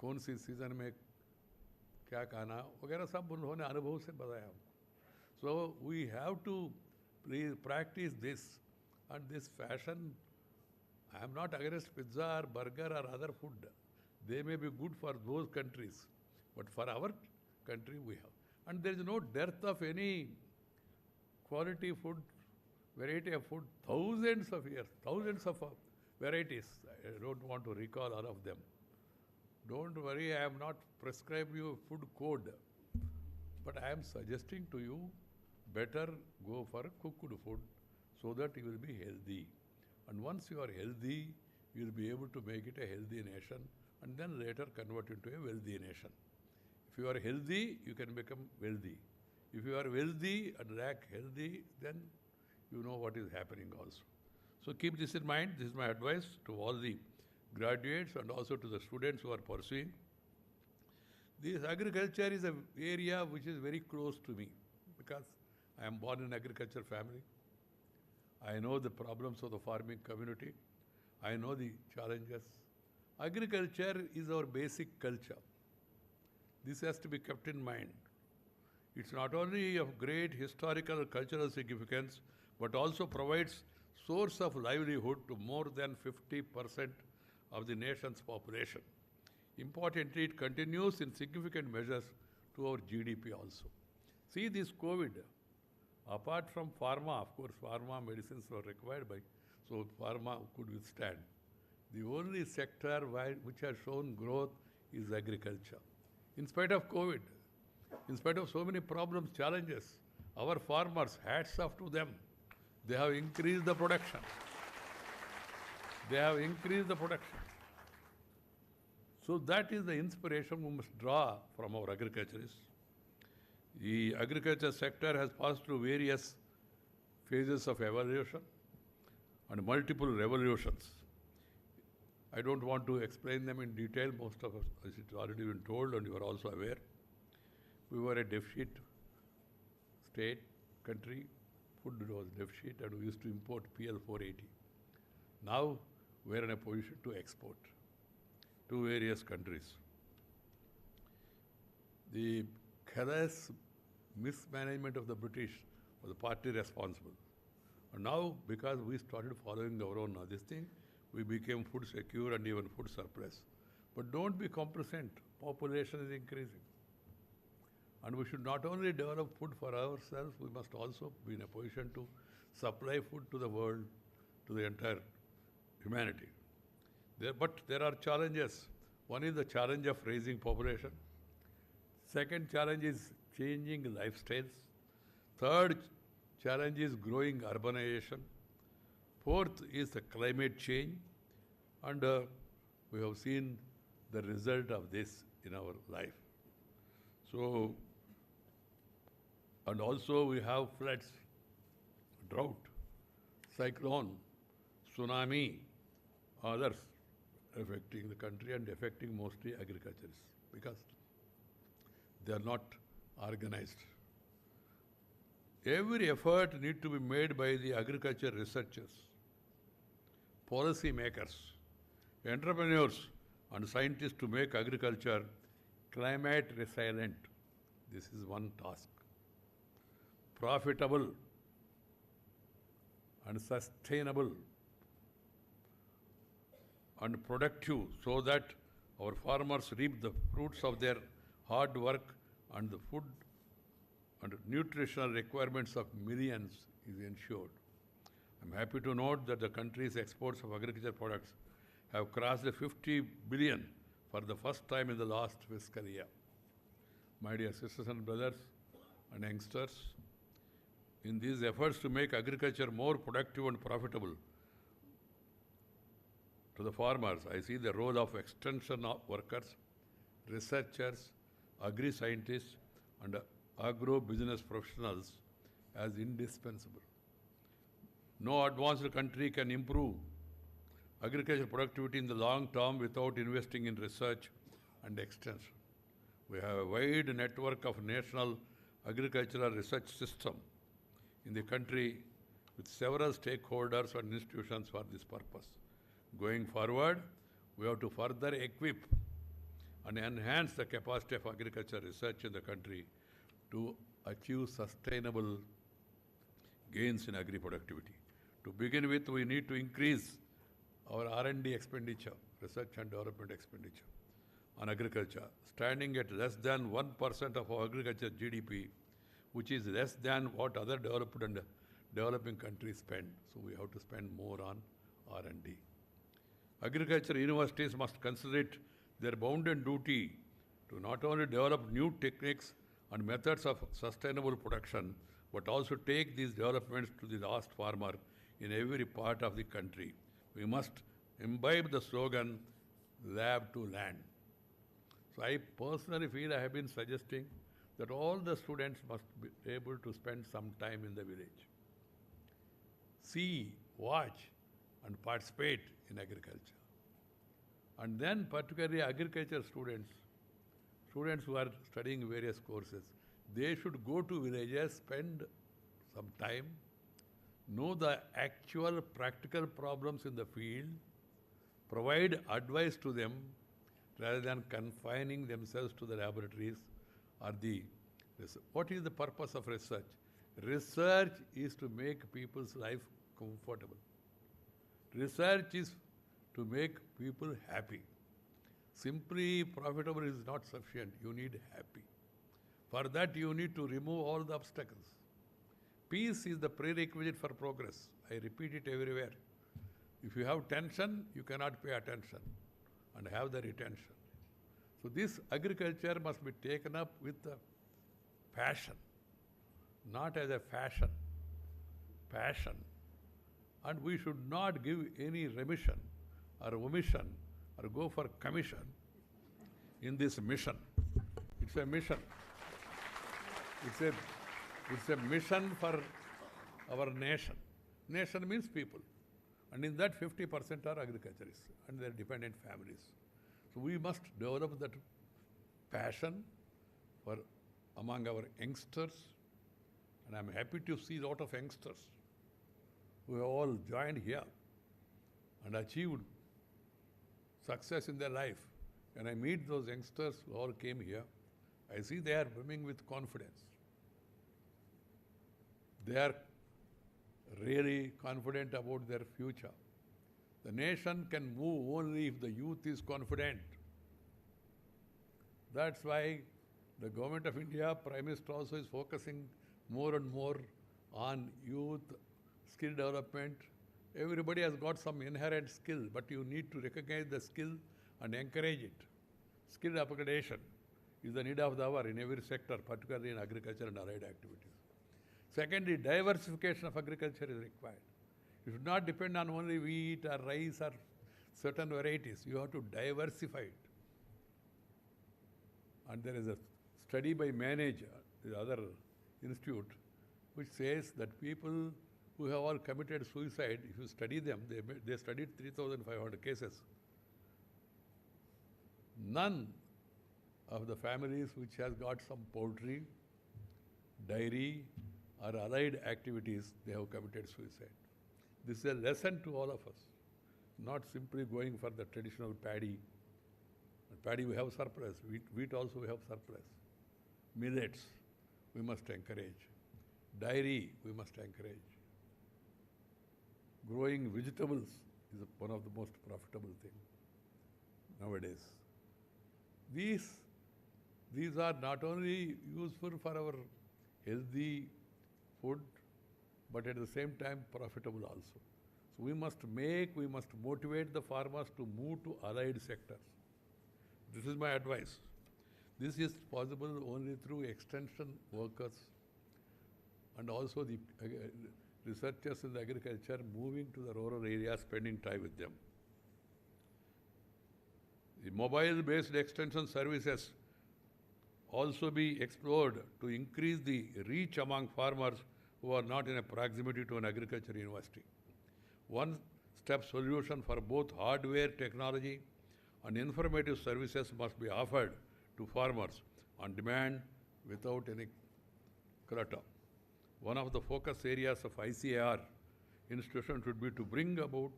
कौन सी season में क्या खाना वगैरह सब उन्होंने अनुभव से बताया हमको. So we have to please practice this and this fashion. I am not against pizza or burger or other food. They may be good for those countries, but for our country we have. And there is no dearth of any quality food, variety of food, thousands of years, thousands of varieties. I don't want to recall all of them. Don't worry, I am not prescribing you a food code, but I am suggesting to you better go for cooked food so that you will be healthy. And once you are healthy, you will be able to make it a healthy nation and then later convert into a wealthy nation. If you are healthy, you can become wealthy. If you are wealthy and lack healthy, then you know what is happening also. So keep this in mind. This is my advice to all the graduates and also to the students who are pursuing. This agriculture is an area which is very close to me because I am born in agriculture family. I know the problems of the farming community. I know the challenges. Agriculture is our basic culture. This has to be kept in mind. It's not only of great historical and cultural significance, but also provides source of livelihood to more than 50% of the nation's population. Importantly, it continues in significant measures to our GDP also. See this COVID, apart from pharma, of course, pharma medicines were required by, so pharma could withstand. The only sector which has shown growth is agriculture. In spite of COVID, in spite of so many problems, challenges, our farmers, hats off to them, they have increased the production. They have increased the production. So that is the inspiration we must draw from our agriculturists. The agriculture sector has passed through various phases of evolution and multiple revolutions. I don't want to explain them in detail. Most of us, it's already been told and you are also aware. We were a deficit state, country, food was deficit and we used to import PL 480. Now we are in a position to export to various countries. The careless mismanagement of the British was the party responsible. And now, because we started following our own this thing, we became food secure and even food surplus. But don't be complacent. Population is increasing. And we should not only develop food for ourselves, we must also be in a position to supply food to the world, to the entire humanity. But there are challenges. One is the challenge of raising population. Second challenge is changing lifestyles. Third challenge is growing urbanization. Fourth is the climate change. And we have seen the result of this in our life. So, and also we have floods, drought, cyclone, tsunami, others affecting the country and affecting mostly agriculturists because they are not organized. Every effort needs to be made by the agriculture researchers, policy makers, entrepreneurs and scientists to make agriculture climate resilient. This is one task. Profitable and sustainable and productive so that our farmers reap the fruits of their hard work and the food and nutritional requirements of millions is ensured. I'm happy to note that the country's exports of agriculture products have crossed the 50 billion for the first time in the last fiscal year. My dear sisters and brothers and youngsters, in these efforts to make agriculture more productive and profitable to the farmers, I see the role of extension workers, researchers, agri-scientists and agro-business professionals as indispensable. No advanced country can improve agricultural productivity in the long term without investing in research and extension. We have a wide network of national agricultural research system in the country with several stakeholders and institutions for this purpose. Going forward, we have to further equip and enhance the capacity of agriculture research in the country to achieve sustainable gains in agri-productivity. To begin with, we need to increase our R&D expenditure, research and development expenditure on agriculture, standing at less than 1% of our agriculture GDP, which is less than what other developed and developing countries spend. So we have to spend more on R&D. Agriculture universities must consider it their bounden duty to not only develop new techniques and methods of sustainable production, but also take these developments to the last farmer in every part of the country. We must imbibe the slogan, lab to land. So I personally feel I have been suggesting that all the students must be able to spend some time in the village. See, watch, and participate in agriculture. And then particularly agriculture students who are studying various courses, they should go to villages, spend some time, know the actual practical problems in the field, provide advice to them rather than confining themselves to the laboratories or the research. What is the purpose of research? Research is to make people's life comfortable. Research is to make people happy. Simply profitable is not sufficient. You need happy. For that, you need to remove all the obstacles. Peace is the prerequisite for progress. I repeat it everywhere. If you have tension, you cannot pay attention and have the retention. So this agriculture must be taken up with passion, not as a fashion. Passion. And we should not give any remission or omission or go for commission in this mission. It's a mission. It's a mission for our nation. Nation means people. And in that 50% are agriculturists and their dependent families. So we must develop that passion for among our youngsters. And I'm happy to see a lot of youngsters who have all joined here and achieved success in their life. When I meet those youngsters who all came here, I see they are brimming with confidence. They are really confident about their future. The nation can move only if the youth is confident. That's why the Government of India, Prime Minister also is focusing more and more on youth, skill development. Everybody has got some inherent skill, but you need to recognize the skill and encourage it. Skill upgradation is the need of the hour in every sector, particularly in agriculture and allied activities. Secondly, diversification of agriculture is required. You should not depend on only wheat or rice or certain varieties. You have to diversify it. And there is a study by Manage, the other institute, which says that people who have all committed suicide, if you study them, they studied 3,500 cases. None of the families which has got some poultry, dairy, or allied activities, they have committed suicide. This is a lesson to all of us, not simply going for the traditional paddy. Paddy we have surplus, wheat also we have surplus. Millets we must encourage. Dairy we must encourage. Growing vegetables is one of the most profitable things nowadays. These are not only useful for our healthy food, but at the same time profitable also. So we must motivate the farmers to move to allied sectors. This is my advice. This is possible only through extension workers and also the researchers in the agriculture moving to the rural areas, spending time with them. The mobile-based extension services also be explored to increase the reach among farmers who are not in a proximity to an agriculture university. One-step solution for both hardware technology and informative services must be offered to farmers on demand without any Colata. One of the focus areas of ICAR institution should be to bring about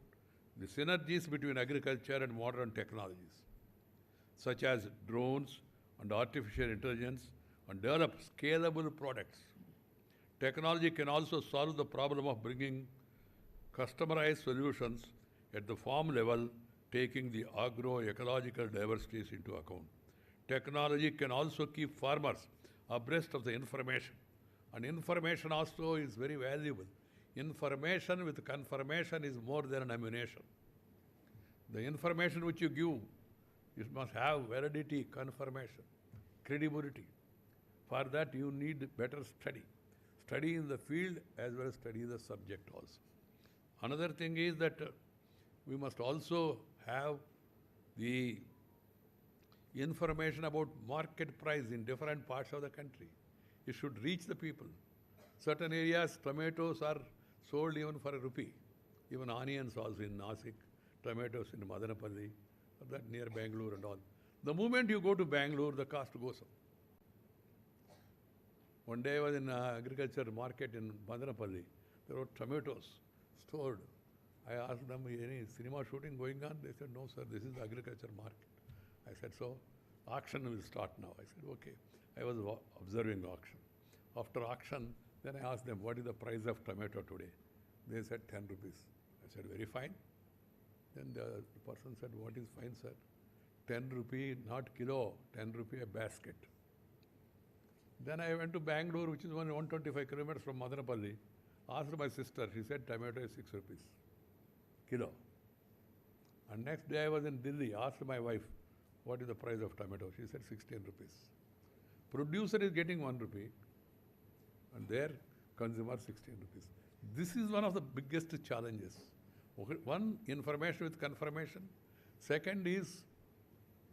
the synergies between agriculture and modern technologies, such as drones and artificial intelligence, and develop scalable products. Technology can also solve the problem of bringing customized solutions at the farm level, taking the agroecological diversities into account. Technology can also keep farmers abreast of the information, and information also is very valuable. Information with confirmation is more than an ammunition. The information which you give, it must have validity, confirmation, credibility. For that you need better study. Study in the field as well as study the subject also. Another thing is that we must also have the information about market price in different parts of the country. It should reach the people. Certain areas, tomatoes are sold even for ₹1. Even onions also in Nasik, tomatoes in Madanapalli, that near Bangalore and all. The moment you go to Bangalore, the cost goes up. One day I was in agriculture market in Madanapalli. There were tomatoes stored. I asked them, any cinema shooting going on? They said, no sir, this is the agriculture market. I said, so auction will start now. I said, okay. I was observing auction. After auction, then I asked them, what is the price of tomato today? They said 10 rupees. I said, very fine. Then the person said, what is fine, sir? 10 rupee, not kilo, 10 rupee a basket. Then I went to Bangalore, which is 125 kilometers from Madanapalli. Asked my sister, she said tomato is 6 rupees kilo. And next day I was in Delhi, asked my wife, what is the price of tomato? She said 16 rupees. Producer is getting 1 rupee and their consumer 16 rupees. This is one of the biggest challenges. One, information with confirmation. Second is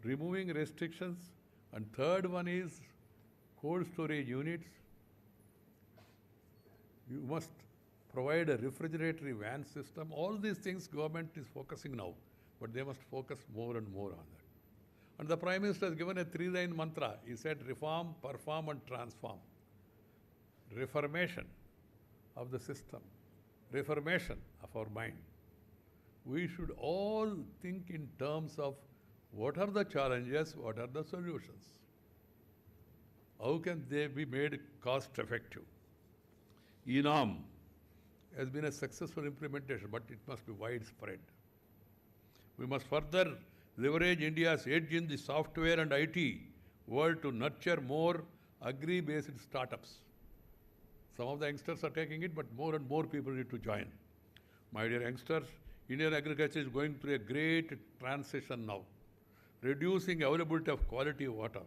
removing restrictions. And third one is cold storage units. You must provide a refrigerator van system. All these things government is focusing now, but they must focus more and more on that. And the Prime Minister has given a 3-line mantra. He said reform, perform and transform. Reformation of the system, reformation of our mind. We should all think in terms of what are the challenges, what are the solutions. How can they be made cost effective? ENAM has been a successful implementation, but it must be widespread. We must further leverage India's edge in the software and IT world to nurture more agri-based startups. Some of the youngsters are taking it, but more and more people need to join. My dear youngsters, Indian agriculture is going through a great transition now. Reducing availability of quality water,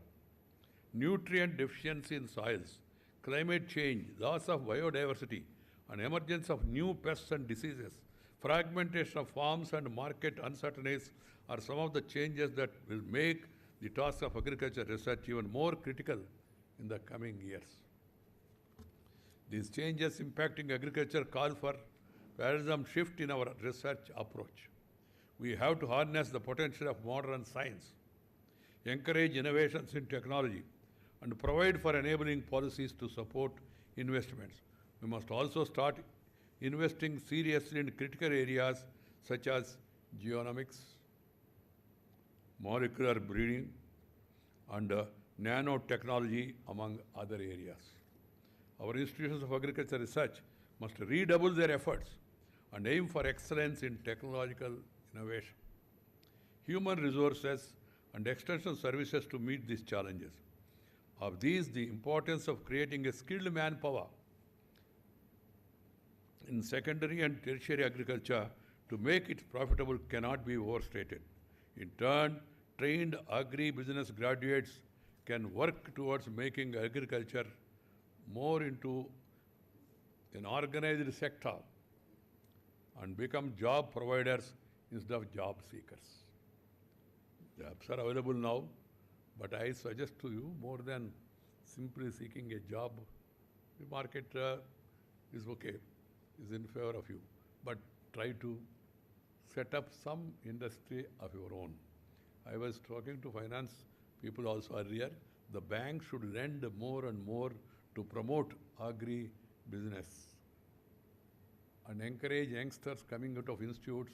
nutrient deficiency in soils, climate change, loss of biodiversity, and emergence of new pests and diseases, fragmentation of farms and market uncertainties are some of the changes that will make the task of agriculture research even more critical in the coming years. These changes impacting agriculture call for paradigm shift in our research approach. We have to harness the potential of modern science, encourage innovations in technology, and provide for enabling policies to support investments. We must also start investing seriously in critical areas such as genomics, molecular breeding, and nanotechnology, among other areas. Our institutions of agriculture research must redouble their efforts and aim for excellence in technological innovation, human resources, and extension services to meet these challenges. Of these, the importance of creating a skilled manpower in secondary and tertiary agriculture to make it profitable cannot be overstated. In turn, trained agri-business graduates can work towards making agriculture more into an organized sector and become job providers instead of job seekers. Jobs are available now, but I suggest to you, more than simply seeking a job, the market is okay, is in favor of you, but try to set up some industry of your own. I was talking to finance people also earlier. The bank should lend more and more to promote agri-business and encourage youngsters coming out of institutes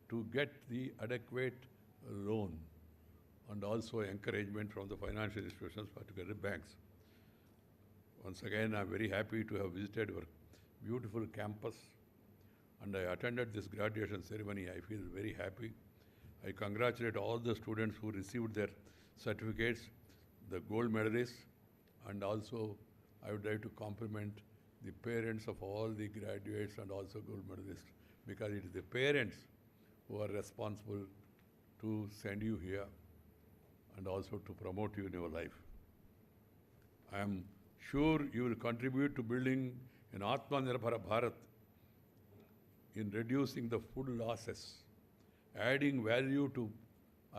to get the adequate loan, and also encouragement from the financial institutions, particularly banks. Once again, I'm very happy to have visited your beautiful campus, and I attended this graduation ceremony. I feel very happy. I congratulate all the students who received their certificates, the gold medalists, and also I would like to compliment the parents of all the graduates and also gold medalists, because it is the parents who are responsible to send you here and also to promote you in your life. I am sure you will contribute to building an Atmanirbhar Bharat in reducing the food losses, adding value to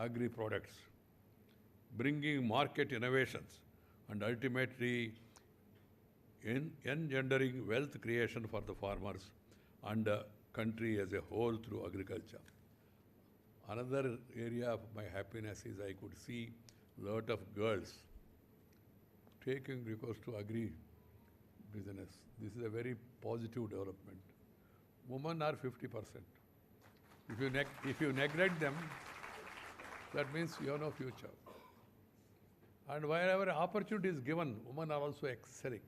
agri products, bringing market innovations, and ultimately engendering wealth creation for the farmers and the country as a whole through agriculture. Another area of my happiness is I could see a lot of girls taking recourse to agri-business. This is a very positive development. Women are 50%. If you neglect them, that means you have no future. And wherever opportunity is given, women are also excelling.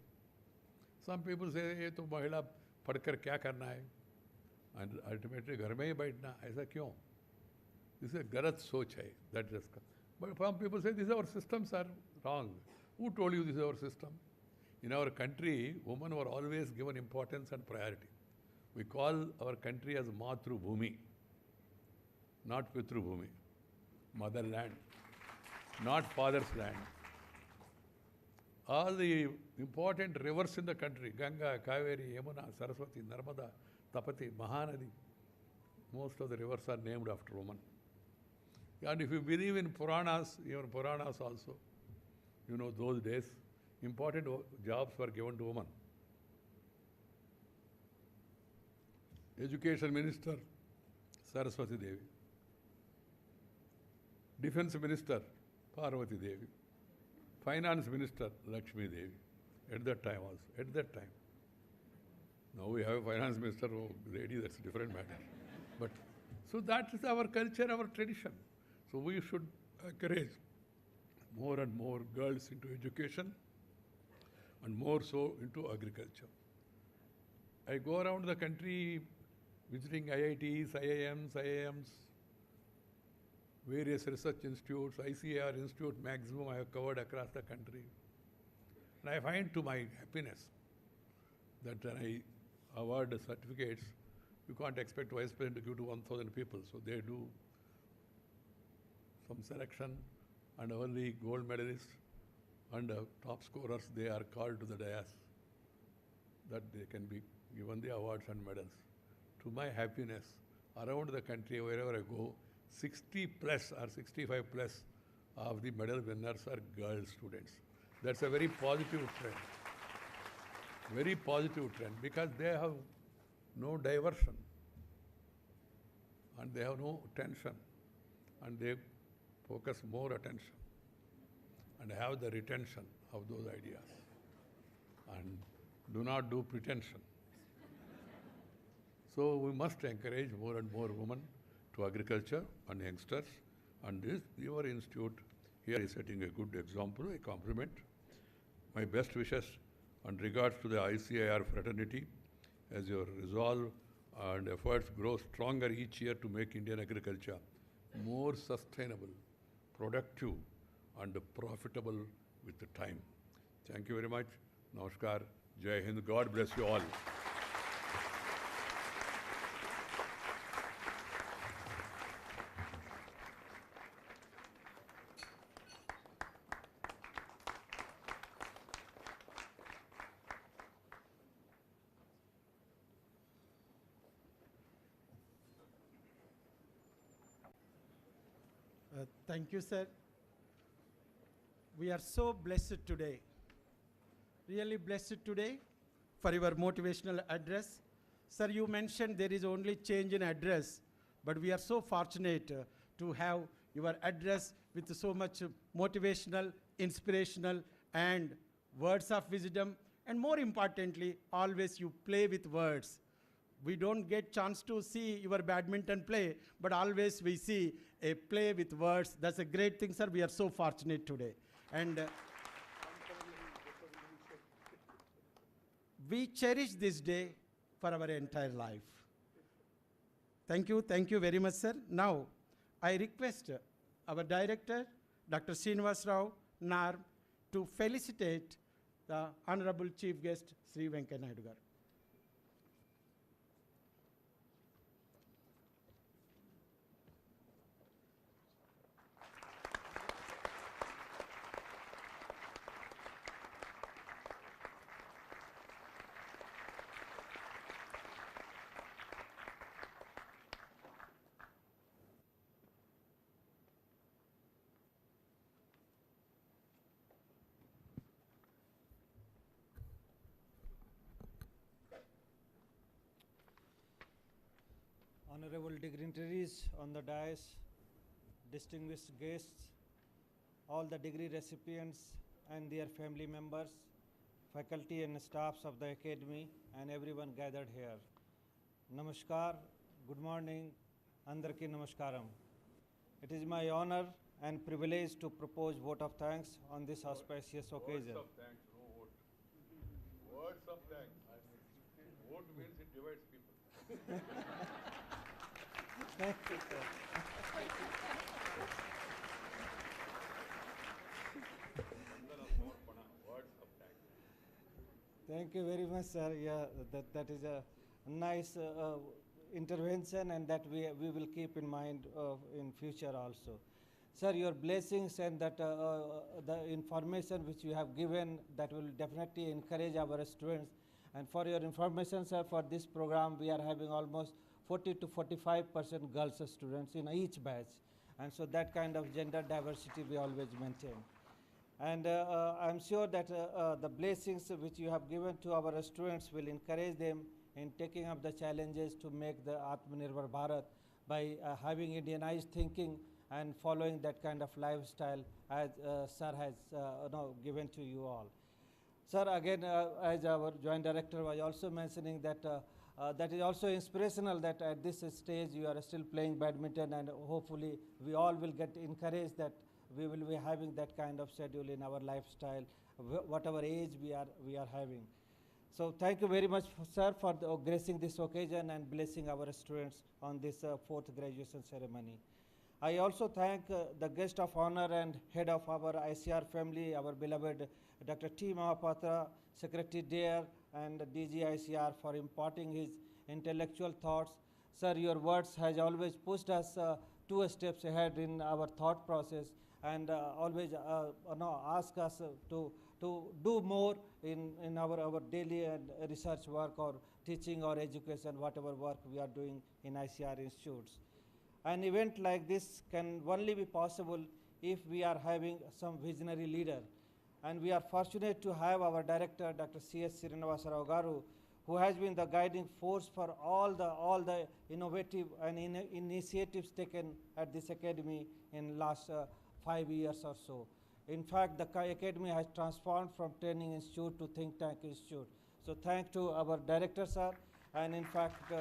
Some people say, "ये तो महिला पढ़कर क्या करना है?" And ultimately, घर में ही बैठना, ऐसा क्यों? This is a गलत सोच है. That is, but some people say, "These our systems are wrong." Who told you this is our system? In our country, women were always given importance and priority. We call our country as Matru Bhumi, not Pitru Bhumi, motherland, not father's land. All the important rivers in the country, Ganga, Kaveri, Yamuna, Saraswati, Narmada, Tapati, Mahanadi, most of the rivers are named after women. And if you believe in Puranas, even Puranas also, you know, those days, important jobs were given to women. Education Minister, Saraswati Devi. Defense Minister, Parvati Devi. Finance Minister, Lakshmi Devi. At that time also, at that time. Now we have a finance minister, oh, lady, that's a different matter. But, so that is our culture, our tradition. So we should encourage more and more girls into education and more so into agriculture. I go around the country visiting IITs, IIMs, various research institutes, ICAR institute, maximum I have covered across the country. And I find to my happiness that when I award the certificates, you can't expect Vice President to give to 1,000 people. So they do some selection, and only gold medalists and top scorers, they are called to the dais, that they can be given the awards and medals. To my happiness, around the country, wherever I go, 60 plus or 65 plus of the medal winners are girl students. That's a very positive trend. Very positive trend, because they have no diversion and they have no tension, and they focus more attention and have the retention of those ideas and do not do pretension. So we must encourage more and more women to agriculture and youngsters, and this, your institute here is setting a good example. I compliment. My best wishes and regards to the ICIR fraternity as your resolve and efforts grow stronger each year to make Indian agriculture more sustainable, productive and profitable with the time. Thank you very much. Namaskar. Jai Hind. God bless you all. Thank you, sir. We are so blessed today, really blessed today for your motivational address. Sir, you mentioned there is only change in address, but we are so fortunate to have your address with so much motivational, inspirational, and words of wisdom And more importantly, always you play with words. We don't get chance to see your badminton play, but always we see a play with words. That's a great thing, sir. We are so fortunate today. And we cherish this day for our entire life. Thank you very much, sir. Now, I request our director, Dr. Srinivas Rao, NAR, to felicitate the Honorable Chief Guest, Sri Venkaya Naidu garu. Honorable dignitaries on the dais, distinguished guests, all the degree recipients and their family members, faculty and staffs of the academy, and everyone gathered here. Namaskar, good morning, Andarki Namaskaram. It is my honor and privilege to propose vote of thanks on this auspicious occasion. Words of thanks, no vote. Words of thanks. Vote means it divides people. Thank you, sir. Words of thanks. Thank you very much, sir. Yeah, that is a nice intervention, and that we will keep in mind in future also. Sir, your blessings and that the information which you have given, that will definitely encourage our students. And for your information, sir, for this program, we are having almost 40 to 45% girls students in each batch. And so that kind of gender diversity we always maintain. And I'm sure that the blessings which you have given to our students will encourage them in taking up the challenges to make the Atmanirbhar Bharat by having Indianized thinking and following that kind of lifestyle as sir has given to you all. Sir, again, as our joint director was also mentioning that that is also inspirational that at this stage you are still playing badminton, and hopefully we all will get encouraged that we will be having that kind of schedule in our lifestyle, whatever age we are having. So thank you very much, sir, for gracing this occasion and blessing our students on this fourth graduation ceremony. I also thank the guest of honor and head of our ICR family, our beloved Dr. T. Mahapatra, Secretary DARE and DG ICR, for imparting his intellectual thoughts. Sir, your words has always pushed us 2 steps ahead in our thought process, and always ask us to do more in our daily and research work or teaching or education, whatever work we are doing in ICR institutes. An event like this can only be possible if we are having some visionary leader. And we are fortunate to have our director, Dr. C.S. Srinivas Rao garu, who has been the guiding force for all the innovative and initiatives taken at this academy in last 5 years or so. In fact, the academy has transformed from training institute to think tank institute. So thanks to our director, sir. And in fact,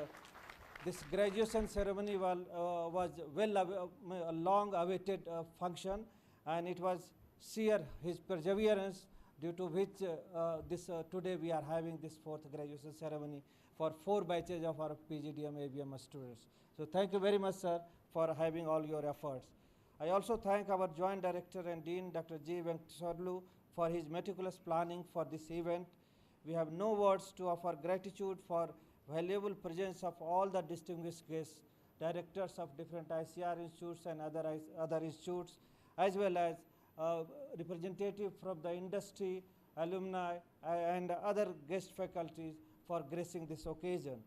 this graduation ceremony was a long-awaited function, and it was sheer his perseverance due to which today we are having this fourth graduation ceremony for 4 batches of our PGDM ABM students. So thank you very much, sir, for having all your efforts. I also thank our Joint Director and Dean, Dr. G. Venkateswarlu, for his meticulous planning for this event. We have no words to offer gratitude for valuable presence of all the distinguished guests, directors of different ICR institutes and other institutes, as well as representative from the industry, alumni, and other guest faculties for gracing this occasion.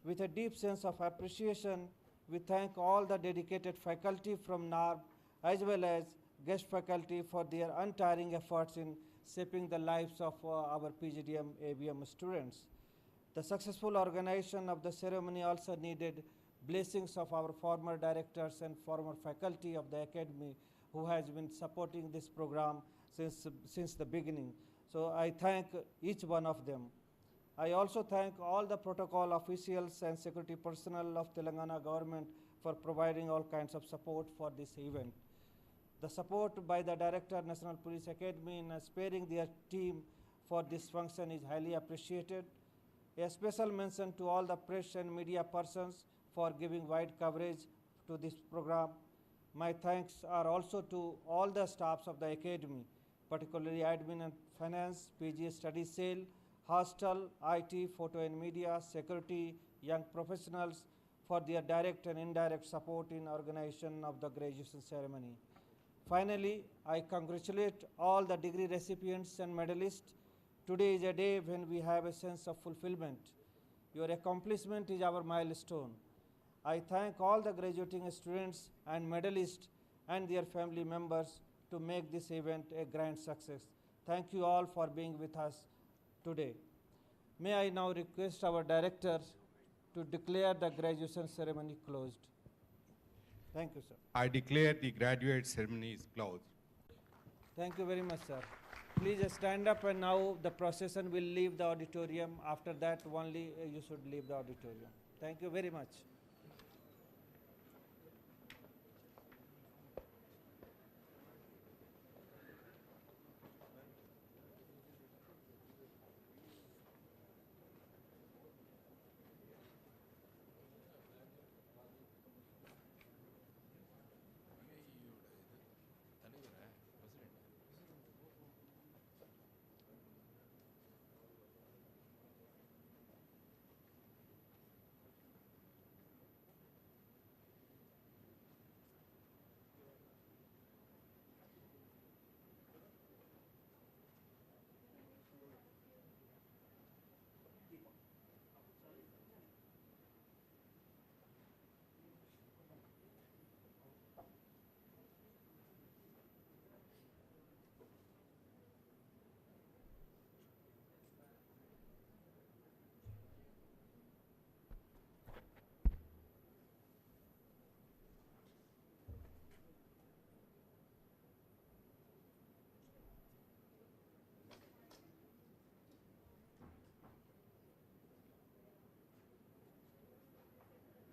With a deep sense of appreciation, we thank all the dedicated faculty from NARB as well as guest faculty for their untiring efforts in shaping the lives of our PGDM ABM students. The successful organization of the ceremony also needed blessings of our former directors and former faculty of the academy who has been supporting this program since the beginning. So I thank each one of them. I also thank all the protocol officials and security personnel of Telangana government for providing all kinds of support for this event. The support by the Director, National Police Academy in sparing their team for this function is highly appreciated. A special mention to all the press and media persons for giving wide coverage to this program. My thanks are also to all the staffs of the Academy, particularly admin and finance, PG study cell, hostel, IT, photo and media, security, young professionals for their direct and indirect support in organization of the graduation ceremony. Finally, I congratulate all the degree recipients and medalists. Today is a day when we have a sense of fulfillment. Your accomplishment is our milestone. I thank all the graduating students and medalists and their family members to make this event a grand success. Thank you all for being with us today. May I now request our director to declare the graduation ceremony closed. Thank you, sir. I declare the graduate ceremony is closed. Thank you very much, sir. Please stand up, and now the procession will leave the auditorium. After that, only you should leave the auditorium. Thank you very much.